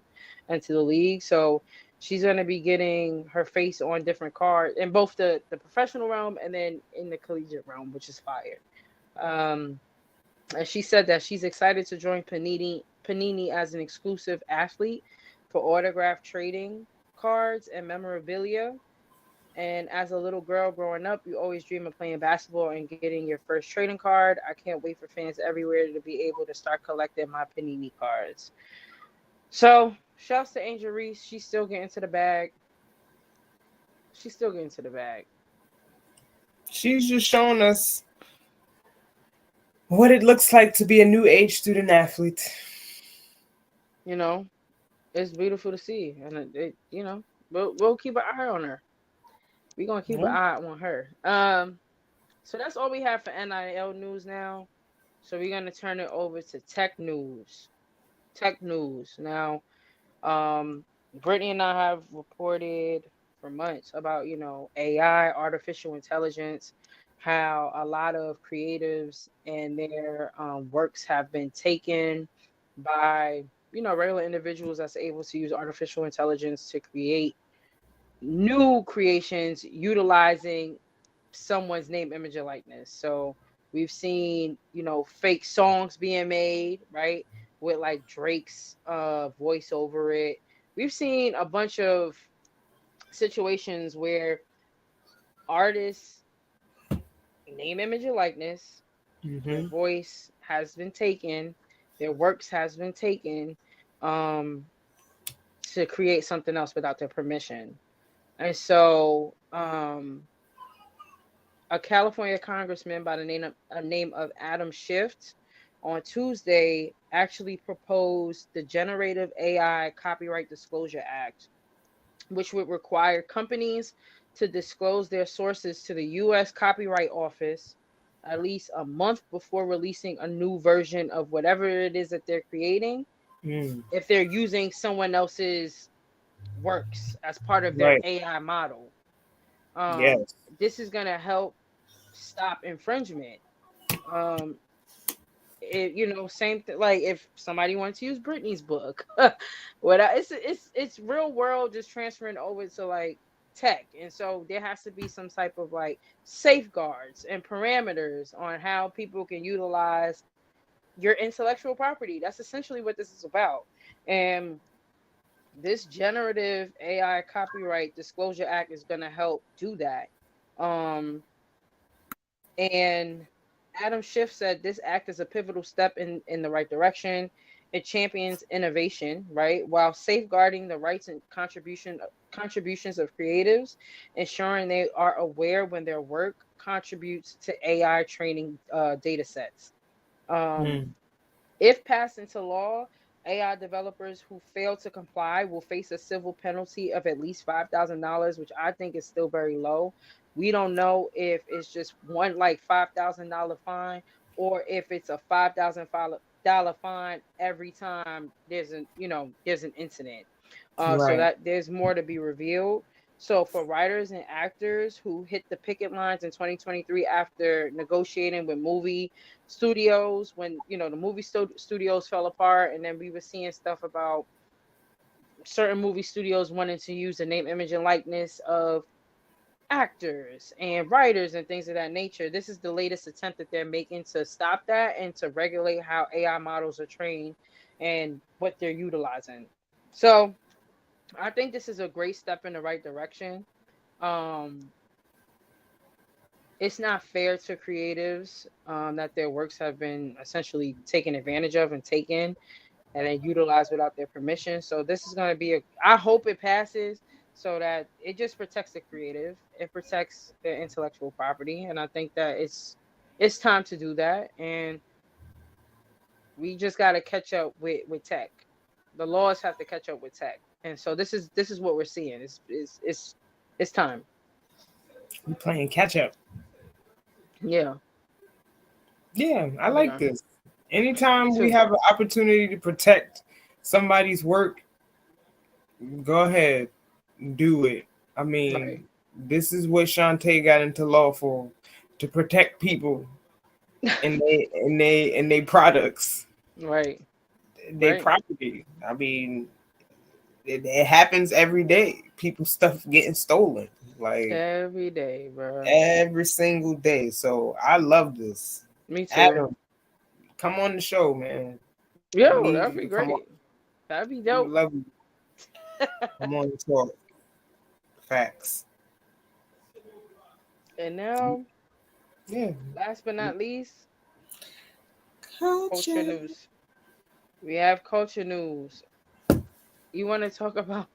into the league. So She's going to be getting her face on different cards in both the professional realm and then in the collegiate realm, which is fire. And she said that she's excited to join Panini as an exclusive athlete for autograph trading cards and memorabilia. And as a little girl growing up, you always dream of playing basketball and getting your first trading card. I can't wait for fans everywhere to be able to start collecting my Panini cards. So, shouts to Angel Reese. She's still getting to the bag. She's still getting to the bag. She's just showing us what it looks like to be a new age student athlete. You know, it's beautiful to see, and we'll keep an eye on her. We're gonna keep an eye on her. So that's all we have for NIL news now. So we're gonna turn it over to tech news. Tech news now. Brittany and I have reported for months about AI, artificial intelligence, how a lot of creatives and their works have been taken by regular individuals that's able to use artificial intelligence to create new creations utilizing someone's name, image, and likeness. So we've seen, fake songs being made, right, with like Drake's voice over it. We've seen a bunch of situations where artists' name, image, and likeness, their voice has been taken, their works has been taken to create something else without their permission. And so a California congressman by the name of Adam Schiff on Tuesday actually proposed the Generative AI Copyright Disclosure Act, which would require companies to disclose their sources to the U.S. Copyright Office at least a month before releasing a new version of whatever it is that they're creating, if they're using someone else's works as part of their AI model. Yes. This is going to help stop infringement. Same thing. Like if somebody wants to use Britney's book, it's real world just transferring over to like tech, and so there has to be some type of like safeguards and parameters on how people can utilize your intellectual property. That's essentially what this is about, and this Generative AI Copyright Disclosure Act is going to help do that. And Adam Schiff said this act is a pivotal step in the right direction. It champions innovation, right, while safeguarding the rights and contributions of creatives, ensuring they are aware when their work contributes to AI training data sets. If passed into law, AI developers who fail to comply will face a civil penalty of at least $5,000, which I think is still very low. We don't know if it's just one like $5,000 fine or if it's a $5,000 fine every time there's an incident. So that there's more to be revealed. So for writers and actors who hit the picket lines in 2023 after negotiating with movie studios, when the movie studios fell apart, and then we were seeing stuff about certain movie studios wanting to use the name, image, and likeness of actors and writers and things of that nature. This is the latest attempt that they're making to stop that and to regulate how AI models are trained and what they're utilizing. So I think this is a great step in the right direction. It's not fair to creatives that their works have been essentially taken advantage of and taken and then utilized without their permission. So this is going to be I hope it passes so that it just protects the creative. It protects their intellectual property. And I think that it's time to do that. And we just got to catch up with tech. The laws have to catch up with tech. And so this is what we're seeing. It's time. We're playing catch up. Yeah. Yeah, I like this. Anytime we have an opportunity to protect somebody's work, go ahead, do it. I mean, this is what Shantae got into law for, to protect people and they products. Right. Their property. I mean, it happens every day. People stuff getting stolen like every day, bro. every single day. So I love this. Me too. Adam, come on the show, man. We Yo, need that'd you be to come on. great. That'd be We would dope. love you. Come on and talk. Facts. And now, Yeah. last but not least, Culture. culture news. We have culture news. You want to talk about?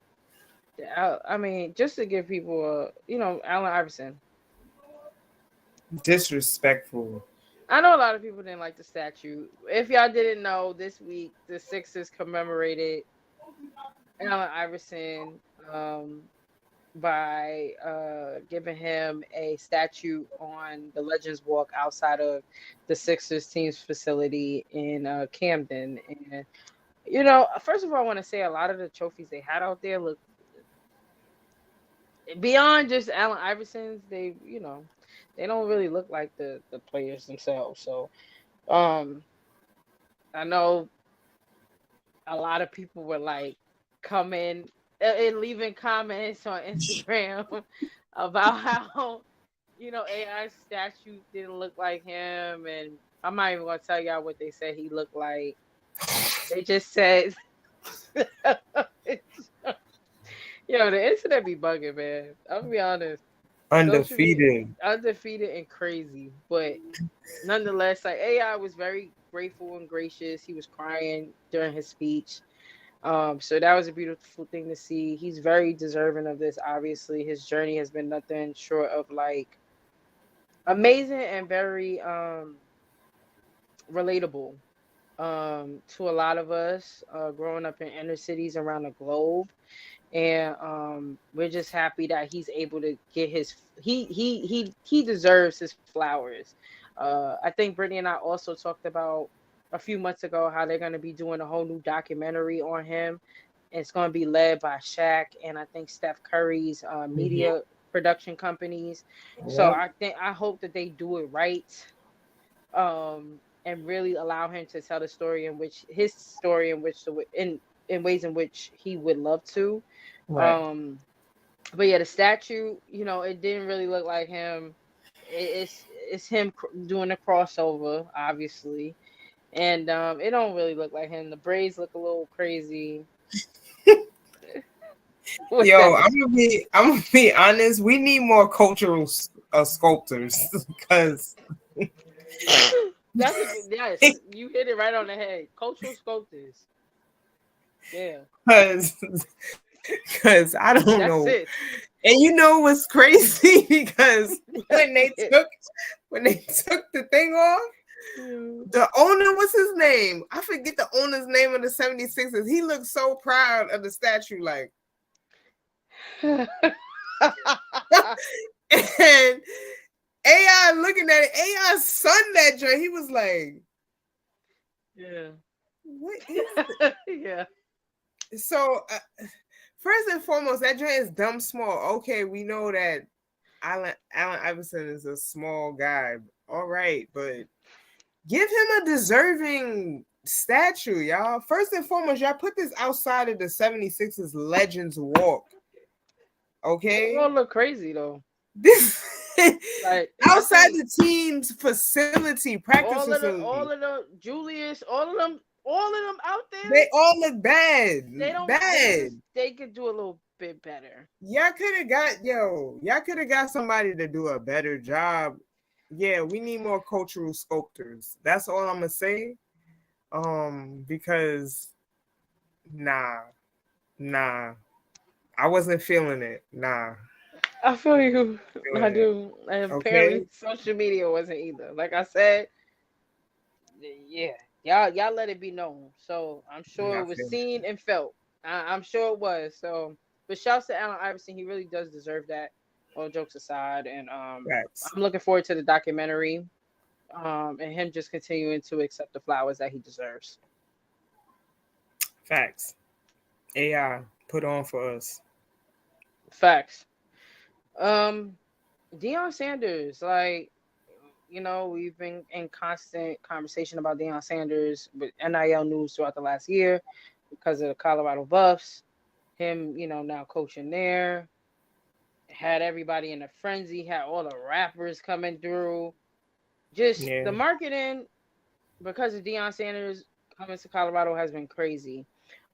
I mean, just to give people Allen Iverson. Disrespectful. I know a lot of people didn't like the statue. If y'all didn't know, this week the Sixers commemorated Allen Iverson by giving him a statue on the Legends Walk outside of the Sixers team's facility in Camden. And first of all, I want to say a lot of the trophies they had out there look beyond just Allen Iverson's. They don't really look like the players themselves. So I know a lot of people were like coming and leaving comments on Instagram about how AI's statue didn't look like him, and I'm not even gonna tell y'all what they said he looked like. They just said the internet be bugging, man. I'll be honest. Undefeated And crazy, but nonetheless, like AI was very grateful and gracious. He was crying during his speech. So that was a beautiful thing to see. He's very deserving of this. Obviously, his journey has been nothing short of like amazing and very relatable to a lot of us growing up in inner cities around the globe. And we're just happy that he's able to get he deserves his flowers. I think Brittany and I also talked about a few months ago how they're going to be doing a whole new documentary on him. It's going to be led by Shaq and I think Steph Curry's media production companies. So I hope that they do it right, and really allow him to tell the story in which in ways in which he would love to. Right. But yeah, the statue, it didn't really look like him. It's him doing a crossover, obviously, and it don't really look like him. The braids look a little crazy. Yo, I'm gonna be honest. We need more cultural sculptors because yes, you hit it right on the head. Cultural sculptors. Yeah. Because I don't know. It. And you know what's crazy? Because when they took the thing off, the owner, what's his name? I forget the owner's name of the 76ers. He looked so proud of the statue, like. And AI looking at it, AI son that joint. He was like, "Yeah, what is it?" Yeah. So first and foremost, that joint is dumb small. Okay, we know that Allen Iverson is a small guy. All right, but give him a deserving statue, y'all. First and foremost, y'all put this outside of the 76ers Legends Walk. Okay? It all look crazy though. This like outside the team's facility, practice facility. All of them, Julius, all of them out there. They all look bad. They don't bad. They could do a little bit better. Y'all could have got somebody to do a better job. Yeah, we need more cultural sculptors. That's all I'm gonna say. Because nah. I wasn't feeling it. Nah. I feel you. I do. And apparently social media wasn't either. Like I said, yeah. Y'all let it be known. So I'm sure it was seen and felt. I'm sure it was. So but shouts to Allen Iverson. He really does deserve that. All jokes aside. And I'm looking forward to the documentary. And him just continuing to accept the flowers that he deserves. Facts. AI put on for us. Facts. Deion Sanders, like, we've been in constant conversation about Deion Sanders with NIL news throughout the last year because of the Colorado Buffs. him, now coaching there. Had everybody in a frenzy, had all the rappers coming through. Just Yeah. the marketing because of Deion Sanders coming to Colorado has been crazy.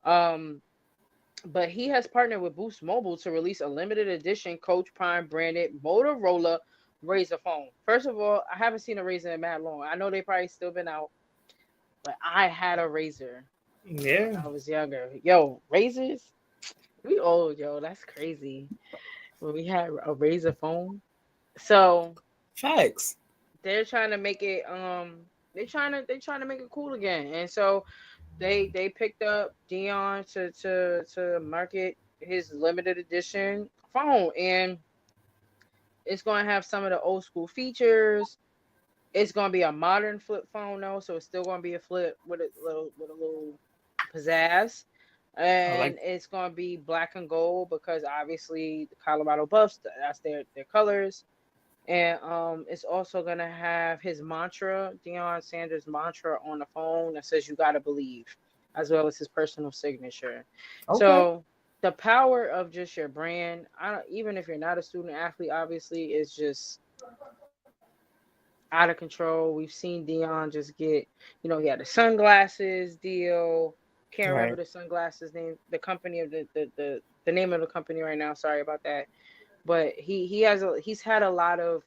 Um, but he has partnered with Boost Mobile to release a limited edition Coach Prime branded Motorola Razr phone. First of all, I haven't seen a Razr in that long. I know they probably still been out, but I had a Razr when Yeah. I was younger. Yo, Razrs? We old, yo. That's crazy. When we had a Razr phone. So Facts. they're trying to make it they're trying to make it cool again. And so they picked up Dion to market his limited edition phone, and it's going to have some of the old school features. It's going to be a modern flip phone though, so it's still going to be a flip with a little pizzazz. I like. And it's going to be black and gold because obviously the Colorado Buffs, that's their colors. And it's also gonna have his mantra, Deion Sanders' mantra on the phone that says "You gotta believe," as well as his personal signature. Okay. So the power of just your brand, even if you're not a student athlete, obviously, is just out of control. We've seen Deion just get, he had the sunglasses deal. Can't remember Right. the sunglasses name, the company of the name of the company right now. Sorry about that. But he's had a lot of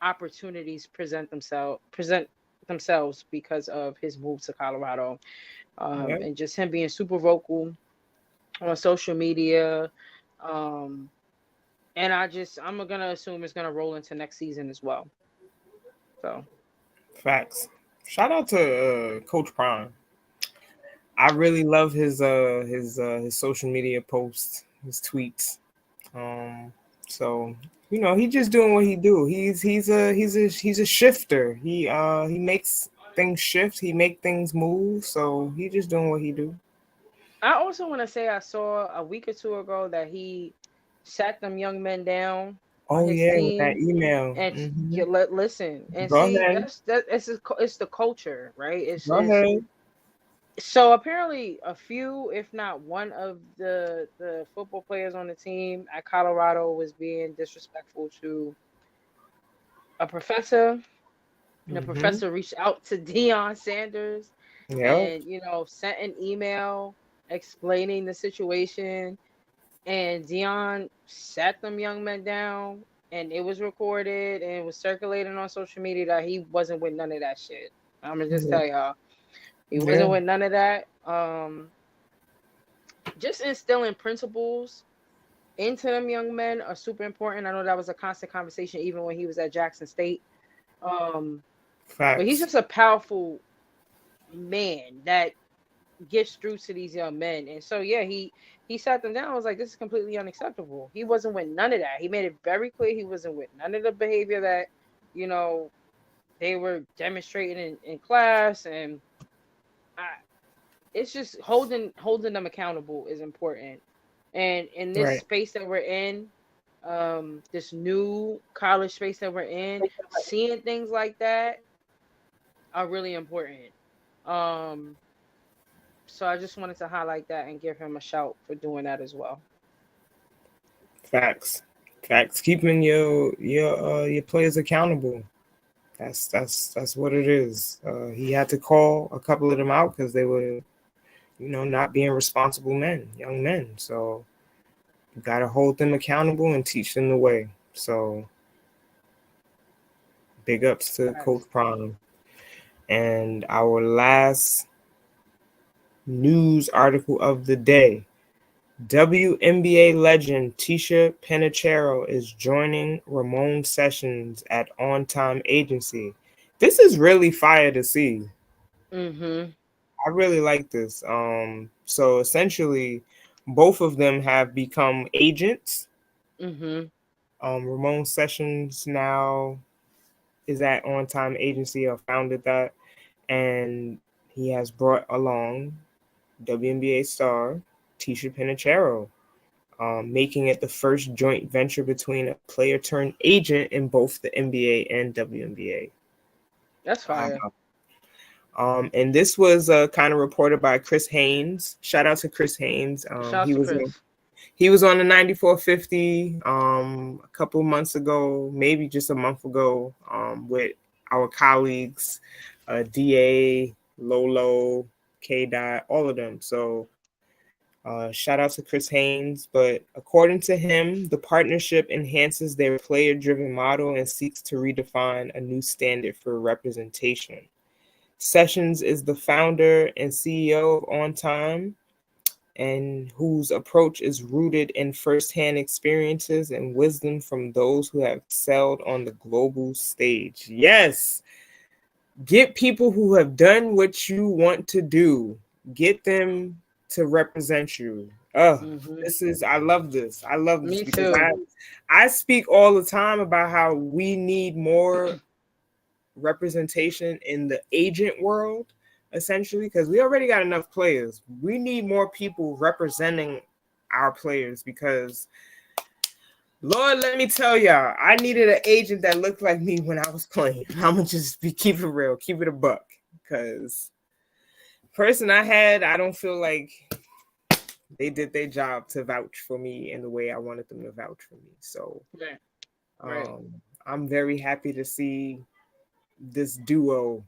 opportunities present themselves because of his move to Colorado, Yep. and just him being super vocal on social media. Um, and I'm gonna assume it's gonna roll into next season as well. So Facts. Shout out to Coach Prime. I really love his social media posts, his tweets. Um, so he's just doing what he do. He's a shifter. He makes things shift. He make things move. So he just doing what he do. I also want to say I saw a week or two ago that he sat them young men down on Oh his yeah, with that team email. and Hmm. you listen and Go see ahead. it's the culture, right? Go It's ahead. So apparently, a few, if not one of the football players on the team at Colorado was being disrespectful to a professor. And the Hmm. professor reached out to Deion Sanders Yep. and sent an email explaining the situation. And Deion sat them young men down, and it was recorded and it was circulating on social media that he wasn't with none of that shit. I'm gonna just Yeah. tell y'all, he Yeah. wasn't with none of that. Just instilling principles into them young men are super important. I know that was a constant conversation even when he was at Jackson State. Um, but he's Facts. just a powerful man that gets through to these young men. And so yeah, he sat them down. I was like, this is completely unacceptable. He wasn't with none of that. He made it very clear he wasn't with none of the behavior that, you know, they were demonstrating in class. And I, it's just holding them accountable is important. And in this Right. space that we're in, this new college space that we're in, seeing things like that are really important. Um, so I just wanted to highlight that and give him a shout for doing that as well. Facts. Facts. Keeping your players accountable. That's what it is. He had to call a couple of them out because they were, not being responsible men, young men. So you got to hold them accountable and teach them the way. So big ups to Coach Facts. Prime. And our last news article of the day. WNBA legend Tisha Penicheiro is joining Ramon Sessions at On Time Agency. This is really fire to see. Mm-hmm. I really like this. So essentially, both of them have become agents. Mm-hmm. Ramon Sessions now is at On Time Agency or founded that, and he has brought along WNBA star Tisha Penicheiro, making it the first joint venture between a player turned agent in both the NBA and WNBA. That's fire. And this was kind of reported by Chris Haynes. Shout out to Chris Haynes. Shout out to Chris. He was on the 9450 a couple months ago, maybe just a month ago, with our colleagues, DA, Lolo, K Dot, all of them. So shout out to Chris Haynes. But according to him, the partnership enhances their player-driven model and seeks to redefine a new standard for representation. Sessions is the founder and CEO of On Time, and whose approach is rooted in firsthand experiences and wisdom from those who have excelled on the global stage. Yes, get people who have done what you want to do. Get them to represent you. I love this. I love this. Me because too. I speak all the time about how we need more representation in the agent world, essentially, because we already got enough players. We need more people representing our players because, Lord, let me tell y'all, I needed an agent that looked like me when I was playing. I'm gonna just keep it real, keep it a buck, because person I had, I don't feel like they did their job to vouch for me in the way I wanted them to vouch for me. So Right. I'm very happy to see this duo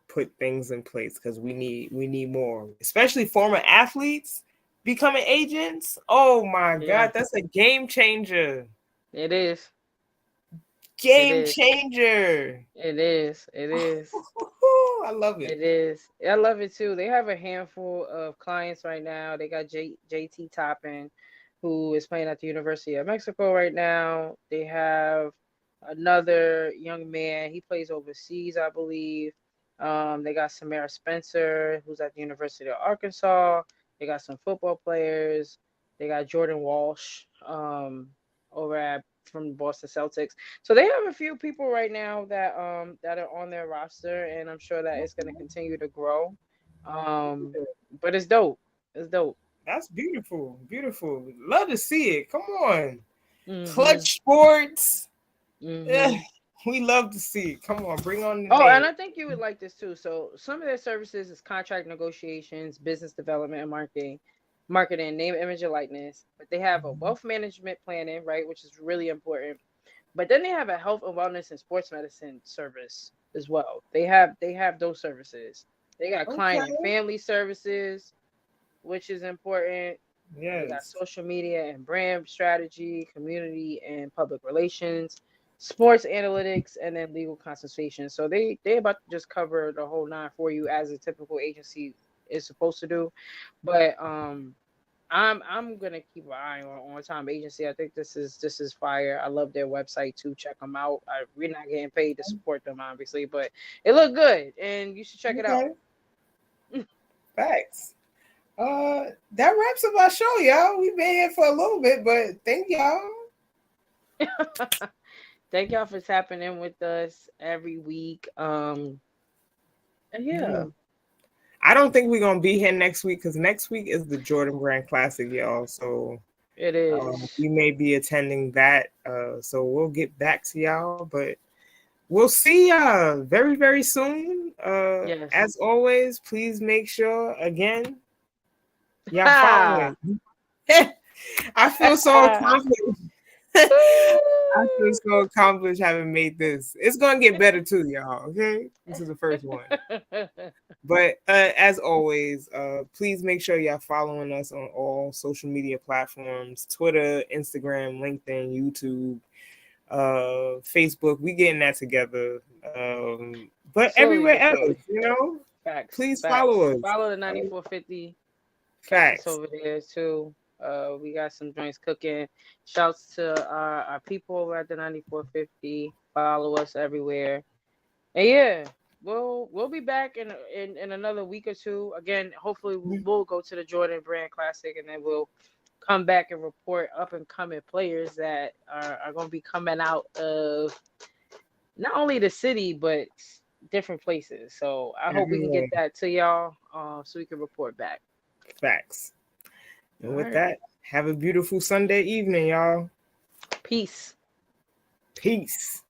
put things in place because we need more, especially former athletes becoming agents. Oh my God, that's a game changer. It is. Game changer. It is. It is. I love it. It is. I love it too. They have a handful of clients right now. They got JT Toppin, who is playing at the University of Mexico right now. They have another young man. He plays overseas, I believe. They got Samara Spencer, who's at the University of Arkansas. They got some football players. They got Jordan Walsh over at from the Boston Celtics. So they have a few people right now that are on their roster, and I'm sure that it's going to continue to grow. But it's dope. It's dope. That's beautiful. Beautiful. Love to see it. Come on. Clutch Sports. We love to see it. Come on, bring on the name. And I think you would like this too. So some of their services is contract negotiations, business development, and marketing, name, image, and likeness. But they have a wealth management planning, right, which is really important. But then they have a health and wellness and sports medicine service as well. They have those services. They got client and family services, which is important. Yes. They got social media and brand strategy, community and public relations, sports analytics, and then legal consultation. So they about to just cover the whole nine for you as a typical agency is supposed to do. But I'm gonna keep an eye on Time Agency. I think this is fire. I love their website too. Check them out. We're not getting paid to support them, obviously, but it looked good, and you should check it out. Facts. That wraps up our show, y'all. We've been here for a little bit, but thank y'all. Thank y'all for tapping in with us every week. Yeah. I don't think we're gonna be here next week because next week is the Jordan Brand Classic, y'all. So it is. We may be attending that. So we'll get back to y'all, but we'll see y'all very, very soon. Yes. As always, please make sure again, y'all following. I feel so confident. I feel so accomplished having made this. It's gonna get better too, y'all. Okay, this is the first one. But as always, please make sure y'all following us on all social media platforms: Twitter, Instagram, LinkedIn, YouTube, Facebook. We getting that together. But everywhere else, you know. Facts. Please follow us. Follow the 9450. Facts over there too. We got some joints cooking. Shouts to our people over at the 9450. Follow us everywhere. And yeah, we'll be back in another week or two. Again, hopefully we'll go to the Jordan Brand Classic, and then we'll come back and report up and coming players that are going to be coming out of not only the city but different places. So I hope we can get that to y'all so we can report back. Facts. And with that, have a beautiful Sunday evening, y'all. Peace. Peace.